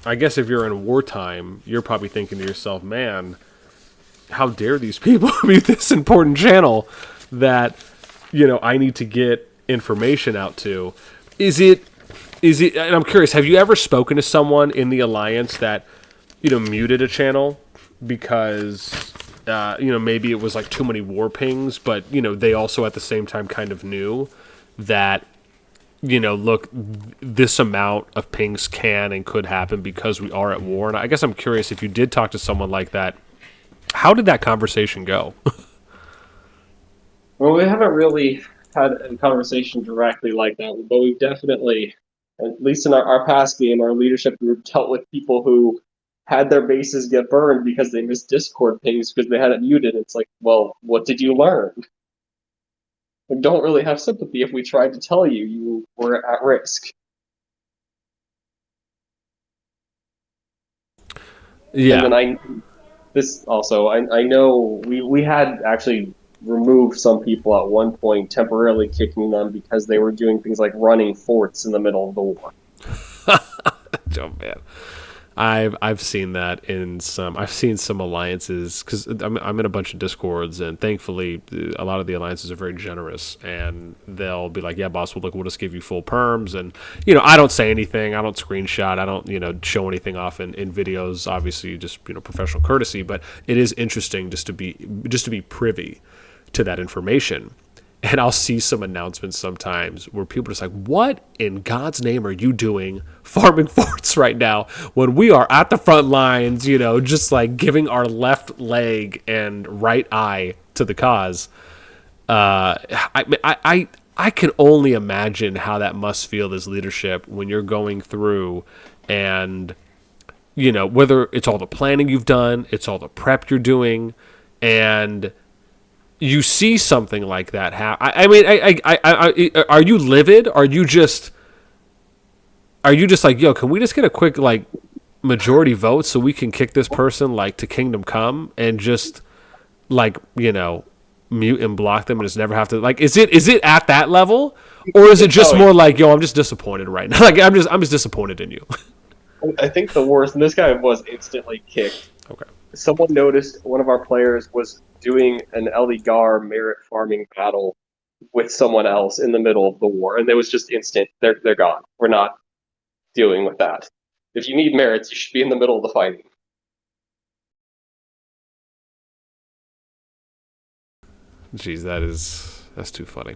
[SPEAKER 1] in wartime, you're probably thinking to yourself, "Man, how dare these people mute this important channel that I need to get information out to?" Is it? And I'm curious. Have you ever spoken to someone in the alliance that muted a channel because? Maybe it was like too many war pings, but they also at the same time kind of knew that look, this amount of pings can and could happen because we are at war. And I guess I'm curious, if you did talk to someone like that, how did that conversation go?
[SPEAKER 2] Well, we haven't really had a conversation directly like that, but we've definitely, at least in our past game, our leadership group dealt with people who had their bases get burned because they missed Discord pings because they had it muted. It's like, well, what did you learn? We don't really have sympathy if we tried to tell you were at risk.
[SPEAKER 1] Yeah.
[SPEAKER 2] And then I know we had actually removed some people at one point, temporarily kicking them because they were doing things like running forts in the middle of the war.
[SPEAKER 1] Oh man, I've seen that in some. I've seen some alliances because I'm in a bunch of Discords, and thankfully a lot of the alliances are very generous, and they'll be like, "Yeah, boss, we'll just give you full perms," and I don't say anything, I don't screenshot, I don't show anything off in videos. Obviously, just professional courtesy, but it is interesting just to be privy to that information. And I'll see some announcements sometimes where people are just like, "What in God's name are you doing farming forts right now when we are at the front lines, just like giving our left leg and right eye to the cause?" I can only imagine how that must feel as leadership when you're going through and, whether it's all the planning you've done, it's all the prep you're doing, and you see something like that happen. Are you livid? Are you just like, "Yo, can we just get a quick like majority vote so we can kick this person like to Kingdom Come and just like mute and block them and just never have to like?" Is it at that level, or is it just more like, "Yo, I'm just disappointed right now. Like I'm just disappointed in you."
[SPEAKER 2] I think the worst, and this guy was instantly kicked.
[SPEAKER 1] Okay.
[SPEAKER 2] Someone noticed one of our players was doing an Eligar merit farming battle with someone else in the middle of the war, and it was just instant. They're gone. We're not dealing with that. If you need merits, you should be in the middle of the fighting.
[SPEAKER 1] Jeez, that's too funny.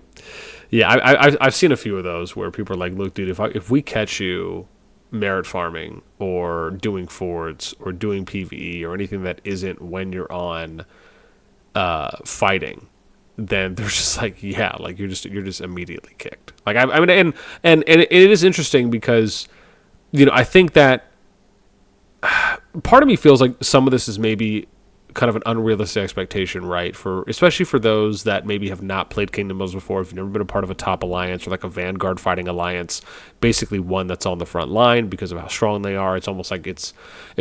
[SPEAKER 1] Yeah, I've seen a few of those where people are like, "Look, dude, if we catch you merit farming or doing forts or doing PvE or anything that isn't when you're on fighting, then they're just like, yeah, like you're just immediately kicked." Like I mean, and it is interesting because I think that part of me feels like some of this is maybe kind of an unrealistic expectation, right? For especially for those that maybe have not played Kingdom Builders before, if you've never been a part of a top alliance or like a Vanguard fighting alliance, basically one that's on the front line because of how strong they are. It's almost like it's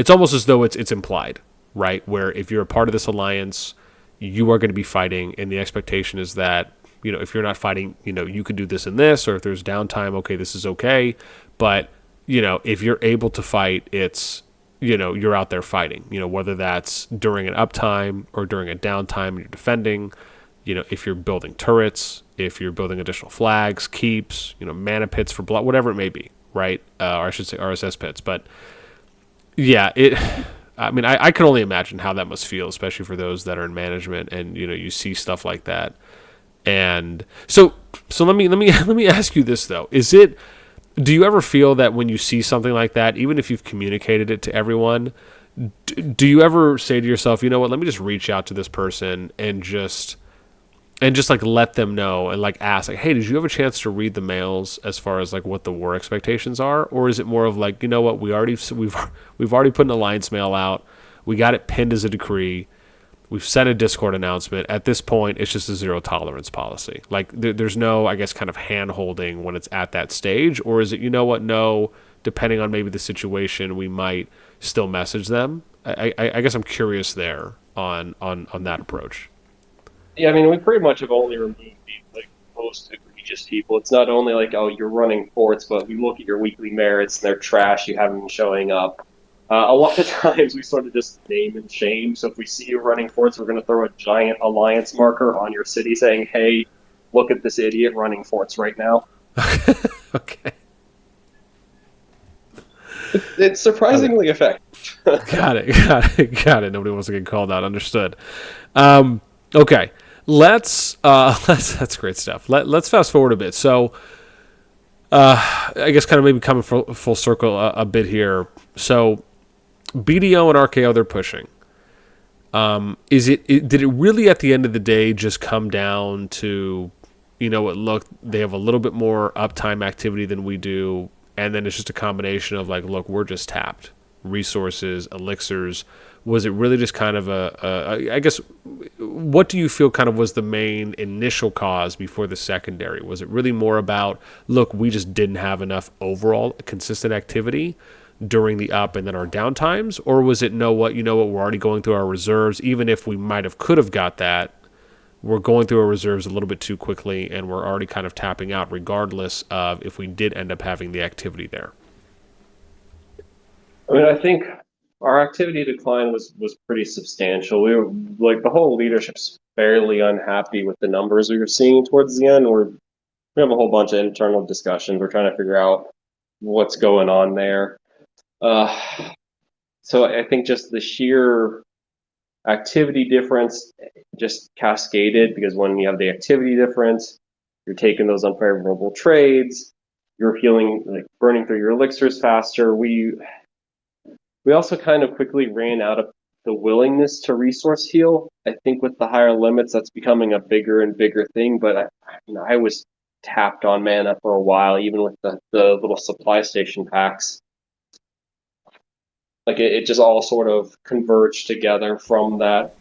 [SPEAKER 1] almost as though it's implied, right? Where if you're a part of this alliance, you are going to be fighting, and the expectation is that, you know, if you're not fighting, you know, you could do this and this, or if there's downtime, okay, this is okay. But, you know, if you're able to fight, it's, you know, you're out there fighting, you know, whether that's during an uptime or during a downtime and you're defending, you know, if you're building turrets, if you're building additional flags, keeps, you know, mana pits for blood, whatever it may be, right? Or I should say RSS pits. But yeah, I mean, I can only imagine how that must feel, especially for those that are in management and, you know, you see stuff like that. And so let me ask you this though. Do you ever feel that when you see something like that, even if you've communicated it to everyone, do you ever say to yourself, you know what, let me just reach out to this person and just like let them know and like ask, like, hey, did you have a chance to read the mails as far as like what the war expectations are? Or is it more of like, you know what, we've already put an alliance mail out, we got it pinned as a decree, we've sent a Discord announcement. At this point, it's just a zero tolerance policy. Like, there's no, I guess, kind of hand-holding when it's at that stage? Or is it, you know what, no, depending on maybe the situation, we might still message them? I guess I'm curious there on that approach.
[SPEAKER 2] Yeah, I mean, we pretty much have only removed the like most egregious people. It's not only like, oh, you're running forts, but we look at your weekly merits and they're trash. You haven't been showing up. A lot of times we sort of just name and shame. So if we see you running forts, we're going to throw a giant alliance marker on your city saying, hey, look at this idiot running forts right now.
[SPEAKER 1] Okay.
[SPEAKER 2] It's surprisingly effective.
[SPEAKER 1] Got it. Nobody wants to get called out. Understood. Okay. That's great stuff. Let's fast forward a bit. So, I guess kind of maybe coming full circle a bit here. So, BDO and RKO, they're pushing. Did it really at the end of the day just come down to, you know what, look, they have a little bit more uptime activity than we do, and then it's just a combination of like, look, we're just tapped. Resources, elixirs. Was it really just kind of I guess, what do you feel kind of was the main initial cause before the secondary? Was it really more about, look, we just didn't have enough overall consistent activity during the up and then our downtimes? Or was it, you know what, we're already going through our reserves, even if we could have got that, we're going through our reserves a little bit too quickly and we're already kind of tapping out regardless of if we did end up having the activity there?
[SPEAKER 2] I mean, I think our activity decline was pretty substantial. We were like, the whole leadership's fairly unhappy with the numbers we were seeing towards the end. We have a whole bunch of internal discussions. We're trying to figure out what's going on there. So I think just the sheer activity difference just cascaded, because when you have the activity difference, you're taking those unfavorable trades, you're healing, like burning through your elixirs faster. We also kind of quickly ran out of the willingness to resource heal. I think with the higher limits, that's becoming a bigger and bigger thing. But I was tapped on mana for a while, even with the little supply station packs. Like it just all sort of converged together from that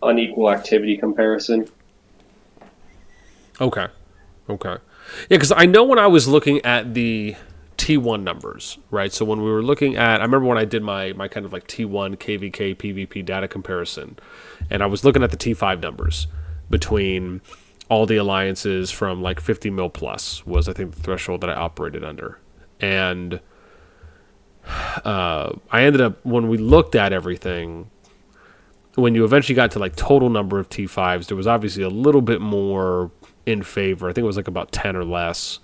[SPEAKER 2] unequal activity comparison.
[SPEAKER 1] Okay. Yeah, because I know when I was looking at the T1 numbers, right? So when we were looking at, I remember when I did my kind of like T1 KVK PvP data comparison, and I was looking at the T5 numbers between all the alliances from like 50 mil plus was, I think, the threshold that I operated under. And I ended up, when we looked at everything, when you eventually got to like total number of T5s, there was obviously a little bit more in favor. I think it was like about 10 or less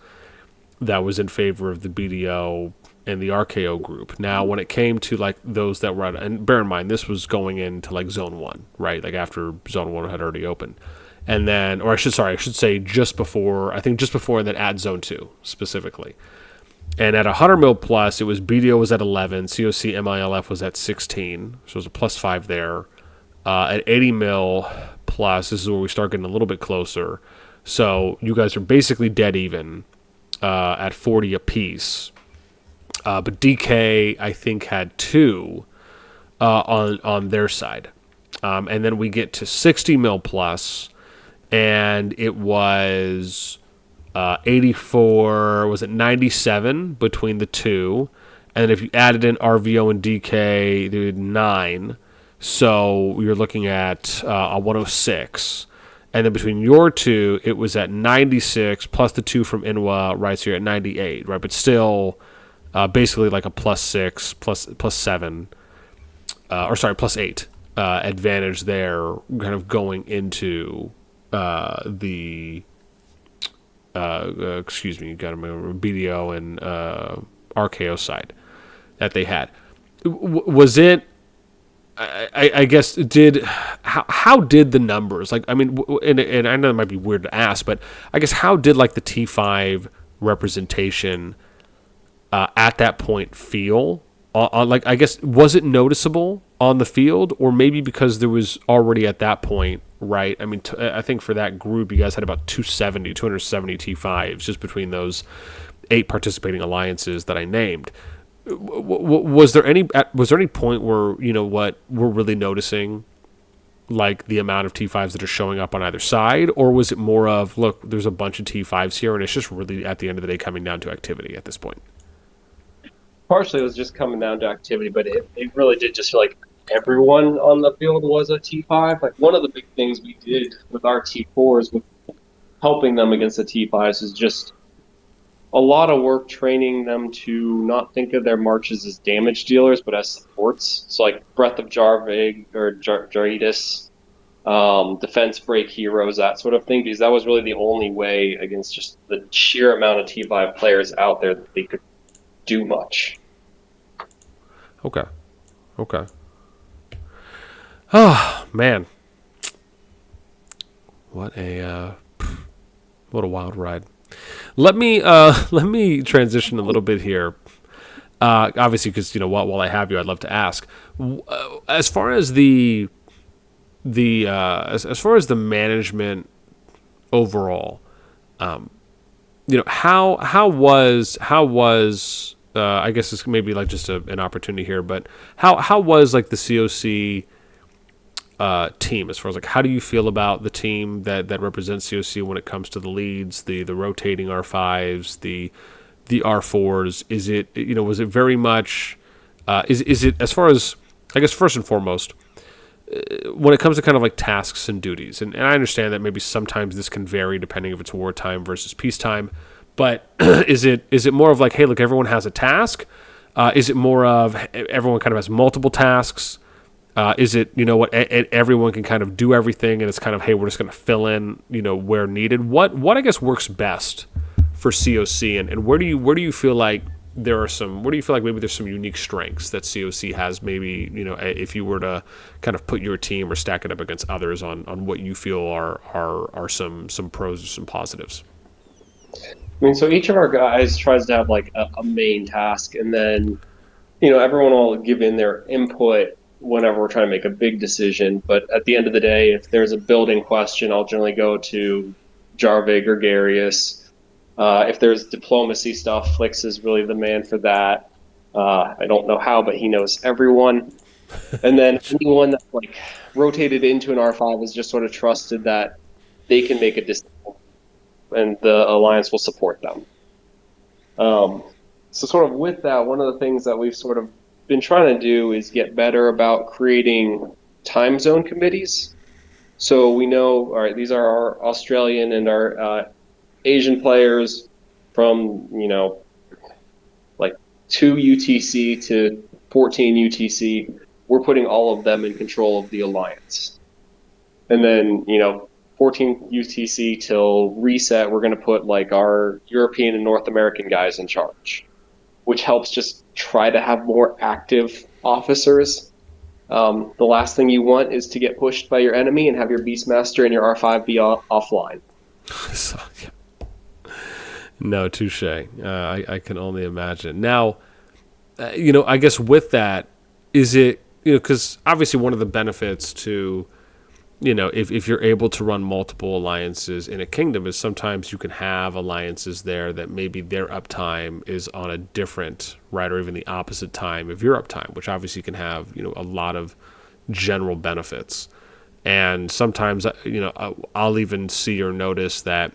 [SPEAKER 1] that was in favor of the BDO and the RKO group. Now, when it came to like those that were at, and bear in mind, this was going into like zone 1, right? Like after zone 1 had already opened. And then, or I should say just before, and then at zone 2 specifically. And at 100 mil plus, it was BDO was at 11, CoC MILF was at 16, so it was a plus 5 there. At 80 mil plus, this is where we start getting a little bit closer. So you guys are basically dead even at 40 apiece. But DK, I think, had 2. on their side. And then we get to 60 mil plus, and it was 84, was it 97 between the two? And if you added in RVO and DK, they did 9. So you're looking at a 106. And then between your two, it was at 96 plus the 2 from Inwa, right? So you're at 98, right? But still basically like a +6, plus 7, +8 advantage there, kind of going into the got to remember BDO and RKO side that they had. Was it? I guess how did the numbers, like, I mean, and I know it might be weird to ask, but I guess how did like the T5 representation at that point feel? Like, I guess, was it noticeable on the field, or maybe because there was already at that point, right? I mean, I think for that group, you guys had about 270 T5s just between those 8 participating alliances that I named. Was there any point where, you know, what we're really noticing, like the amount of T5s that are showing up on either side, or was it more of, look, there's a bunch of T5s here, and it's just really at the end of the day coming down to activity at this point?
[SPEAKER 2] Partially it was just coming down to activity, but it really did just feel like everyone on the field was a T5. Like, one of the big things we did with our T4s with helping them against the T5s is just a lot of work training them to not think of their marches as damage dealers, but as supports. So like Breath of Jarvig or Jaritas, defense break heroes, that sort of thing, because that was really the only way against just the sheer amount of T5 players out there that they could do much.
[SPEAKER 1] Okay. Oh, man. What a wild ride. Let me transition a little bit here. Obviously, because, you know, while I have you, I'd love to ask. As far as the as far as the management overall, you know, how was I guess it's maybe like just an opportunity here, but how was like the CoC team, as far as like, how do you feel about the team that represents CoC when it comes to the leads, the rotating R5s, the R4s? Is it, you know, was it very much is it, as far as, I guess, first and foremost, when it comes to kind of like tasks and duties, and I understand that maybe sometimes this can vary depending if it's wartime versus peacetime, but is it more of like, hey, look, everyone has a task? Is it more of everyone kind of has multiple tasks? Is it, you know what, everyone can kind of do everything, and it's kind of, hey, we're just going to fill in, you know, where needed? What I guess works best for CoC, and where do you feel like there are some, where do you feel like maybe there's some unique strengths that CoC has, maybe, you know, if you were to kind of put your team or stack it up against others on what you feel are some pros or some positives?
[SPEAKER 2] I mean, so each of our guys tries to have like a main task, and then, you know, everyone will give in their input whenever we're trying to make a big decision. But at the end of the day, if there's a building question, I'll generally go to Jarvig or Garius. If there's diplomacy stuff, Flix is really the man for that. I don't know how, but he knows everyone. And then anyone that's like rotated into an R5 is just sort of trusted that they can make a decision, and the alliance will support them. So sort of with that, one of the things that we've sort of been trying to do is get better about creating time zone committees. So we know, all right, these are our Australian and our Asian players from, you know, like 2 UTC to 14 UTC. We're putting all of them in control of the alliance. And then, you know, 14 UTC till reset, we're going to put like our European and North American guys in charge, which helps just try to have more active officers. The last thing you want is to get pushed by your enemy and have your Beastmaster and your R5 be offline.
[SPEAKER 1] So, yeah. No, touche. I can only imagine. Now, you know, I guess with that, is it, you know, because obviously one of the benefits to if you're able to run multiple alliances in a kingdom, is sometimes you can have alliances there that maybe their uptime is on a different, right, or even the opposite time of your uptime, which obviously can have, a lot of general benefits. And sometimes, I'll even see or notice that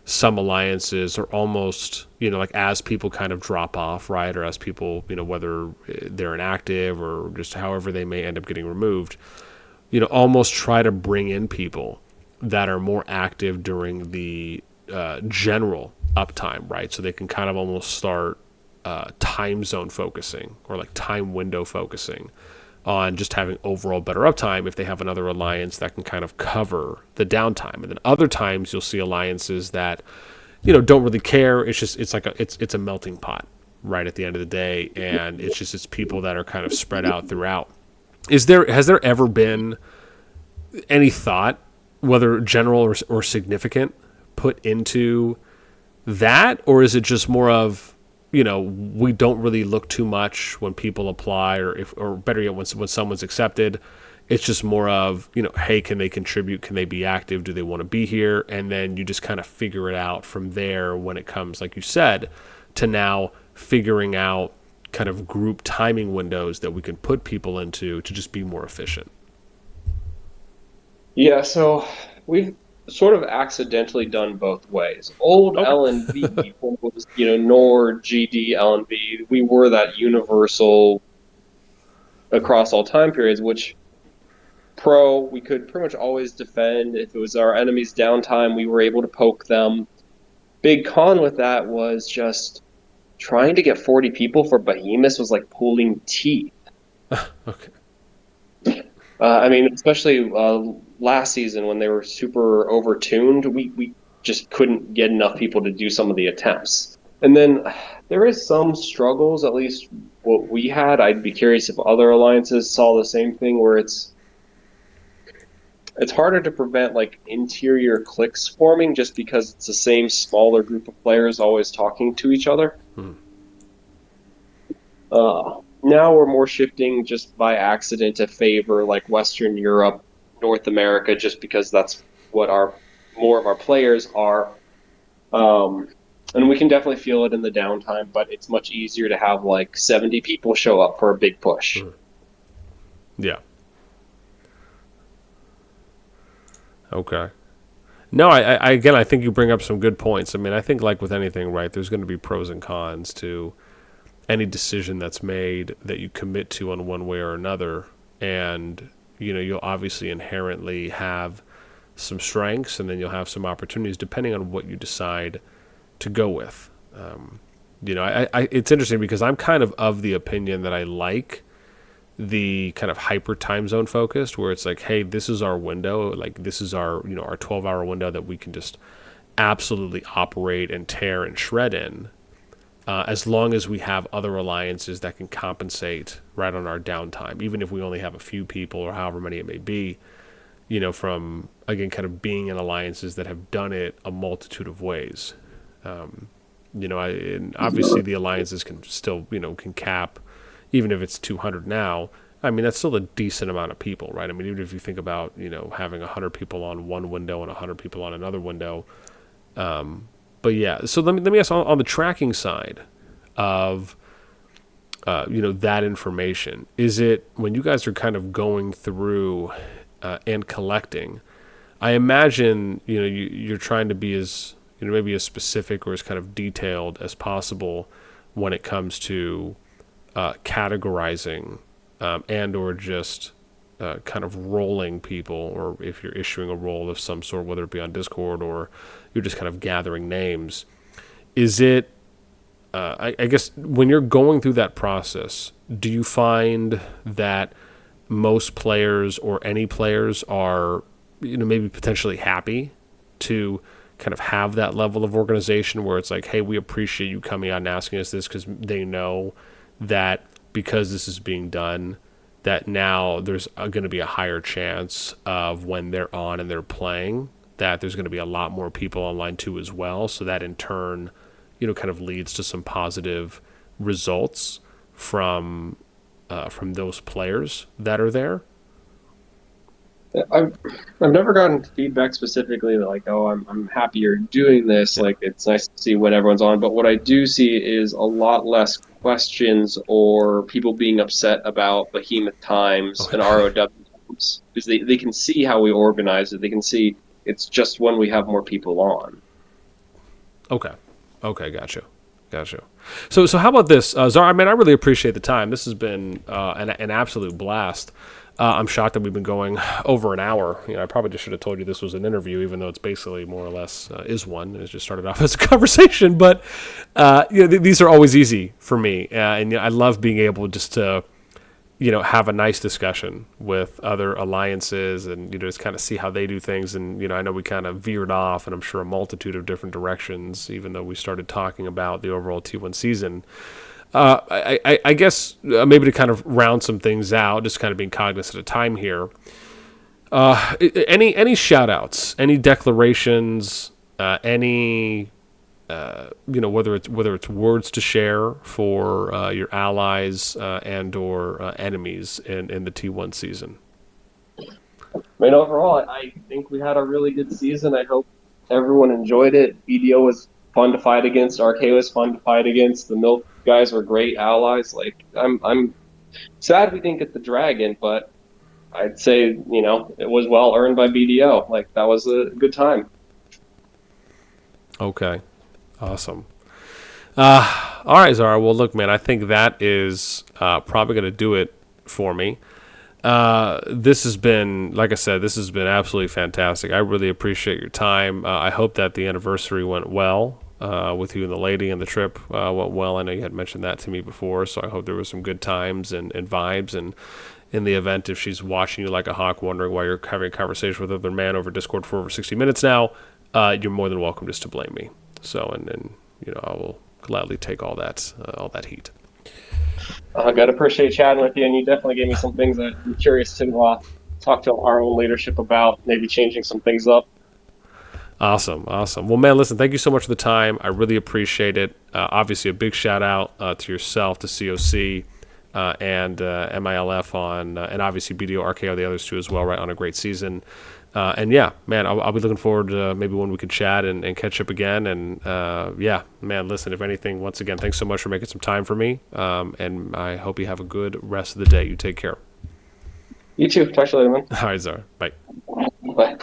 [SPEAKER 1] some alliances are almost, like as people kind of drop off, right, or as people, whether they're inactive or just however they may end up getting removed, almost try to bring in people that are more active during the general uptime, right? So they can kind of almost start time zone focusing or like time window focusing on just having overall better uptime if they have another alliance that can kind of cover the downtime. And then other times you'll see alliances that, don't really care. It's a melting pot, right, at the end of the day. And it's people that are kind of spread out throughout. Has there ever been any thought, whether general or significant, put into that, or is it just more of, we don't really look too much when people apply, or better yet, when someone's accepted, it's just more of, hey, can they contribute? Can they be active? Do they want to be here? And then you just kind of figure it out from there when it comes, like you said, to now figuring out kind of group timing windows that we can put people into to just be more efficient.
[SPEAKER 2] Yeah, so we've sort of accidentally done both ways. Old
[SPEAKER 1] Okay.
[SPEAKER 2] LNV was, Nord, GD, LNV. We were that universal across all time periods, which pro, we could pretty much always defend. If it was our enemy's downtime, we were able to poke them. Big con with that was just trying to get 40 people for Behemoths was like pulling teeth.
[SPEAKER 1] Okay.
[SPEAKER 2] I mean, especially last season when they were super overtuned, we just couldn't get enough people to do some of the attempts. And then there is some struggles, at least what we had. I'd be curious if other alliances saw the same thing, where it's harder to prevent like interior cliques forming just because it's the same smaller group of players always talking to each other.
[SPEAKER 1] Hmm.
[SPEAKER 2] Now we're more shifting just by accident to favor like Western Europe, North America, just because that's what our more of our players are. Um, and we can definitely feel it in the downtime, but it's much easier to have like 70 people show up for a big push.
[SPEAKER 1] Yeah. Okay. No, again, I think you bring up some good points. I mean, I think like with anything, right, there's going to be pros and cons to any decision that's made that you commit to on one way or another. And, you'll obviously inherently have some strengths, and then you'll have some opportunities depending on what you decide to go with. It's interesting because I'm kind of the opinion that I like the kind of hyper time zone focused, where it's like, hey, this is our window, like this is our our 12-hour window that we can just absolutely operate and tear and shred in, as long as we have other alliances that can compensate right on our downtime, even if we only have a few people or however many it may be, from again kind of being in alliances that have done it a multitude of ways. And obviously the alliances can still, can cap, even if it's 200 now. I mean, that's still a decent amount of people, right? I mean, even if you think about, having 100 people on one window and 100 people on another window. But yeah, so let me ask on the tracking side of, that information. Is it when you guys are kind of going through and collecting, I imagine, you're trying to be as, maybe as specific or as kind of detailed as possible when it comes to categorizing and or just kind of rolling people, or if you're issuing a roll of some sort, whether it be on Discord or you're just kind of gathering names. Is it, I guess, when you're going through that process, do you find that most players or any players are, maybe potentially happy to kind of have that level of organization where it's like, hey, we appreciate you coming out and asking us this, because they know that because this is being done, that now there's going to be a higher chance of when they're on and they're playing, that there's going to be a lot more people online too as well. So that in turn, kind of leads to some positive results from those players that are there.
[SPEAKER 2] I've I've never gotten feedback specifically that like, oh, I'm happy you're doing this.
[SPEAKER 1] Yeah.
[SPEAKER 2] Like, it's nice to see when everyone's on. But what I do see is a lot less questions or people being upset about Behemoth times and
[SPEAKER 1] Okay.
[SPEAKER 2] ROW times because they can see how we organize it. They can see it's just when we have more people on.
[SPEAKER 1] Okay. Okay. Gotcha. So how about this, Zara? I mean, I really appreciate the time. This has been an absolute blast. I'm shocked that we've been going over an hour. I probably just should have told you this was an interview, even though it's basically more or less is one. It just started off as a conversation, but these are always easy for me, and I love being able just to have a nice discussion with other alliances and, just kind of see how they do things. And, I know we kind of veered off and I'm sure a multitude of different directions, even though we started talking about the overall T1 season. I guess maybe to kind of round some things out, just kind of being cognizant of time here. Any shout outs, any declarations, any whether it's words to share for your allies and/or enemies in the T1 season.
[SPEAKER 2] I mean, overall, I think we had a really good season. I hope everyone enjoyed it. BDO was fun to fight against. RK was fun to fight against. The Milk guys were great allies. Like, I'm sad we didn't get the dragon, but I'd say, it was well earned by BDO. Like, that was a good time.
[SPEAKER 1] Okay, awesome. All right, Zara. Well, look, man, I think that is probably going to do it for me. This has been, like I said, this has been absolutely fantastic. I really appreciate your time. I hope that the anniversary went well with you and the lady, and the trip went well. I know you had mentioned that to me before, so I hope there were some good times and vibes. And in the event, if she's watching you like a hawk, wondering why you're having a conversation with another man over Discord for over 60 minutes now, you're more than welcome just to blame me. So, and I will gladly take all that heat.
[SPEAKER 2] I gotta appreciate chatting with you, and you definitely gave me some things that I'm curious to talk to our own leadership about, maybe changing some things up.
[SPEAKER 1] Awesome. Well, man, listen, thank you so much for the time. I really appreciate it. Obviously, a big shout out to yourself, to CoC, and MILF and obviously BDO, RKO, the others too as well, right, on a great season. And yeah, man, I'll be looking forward to maybe when we can chat and catch up again. And yeah, man, listen, if anything, once again, thanks so much for making some time for me. And I hope you have a good rest of the day. You take care.
[SPEAKER 2] You too. Talk to you later, man.
[SPEAKER 1] All right, Zara. Bye.
[SPEAKER 2] Bye.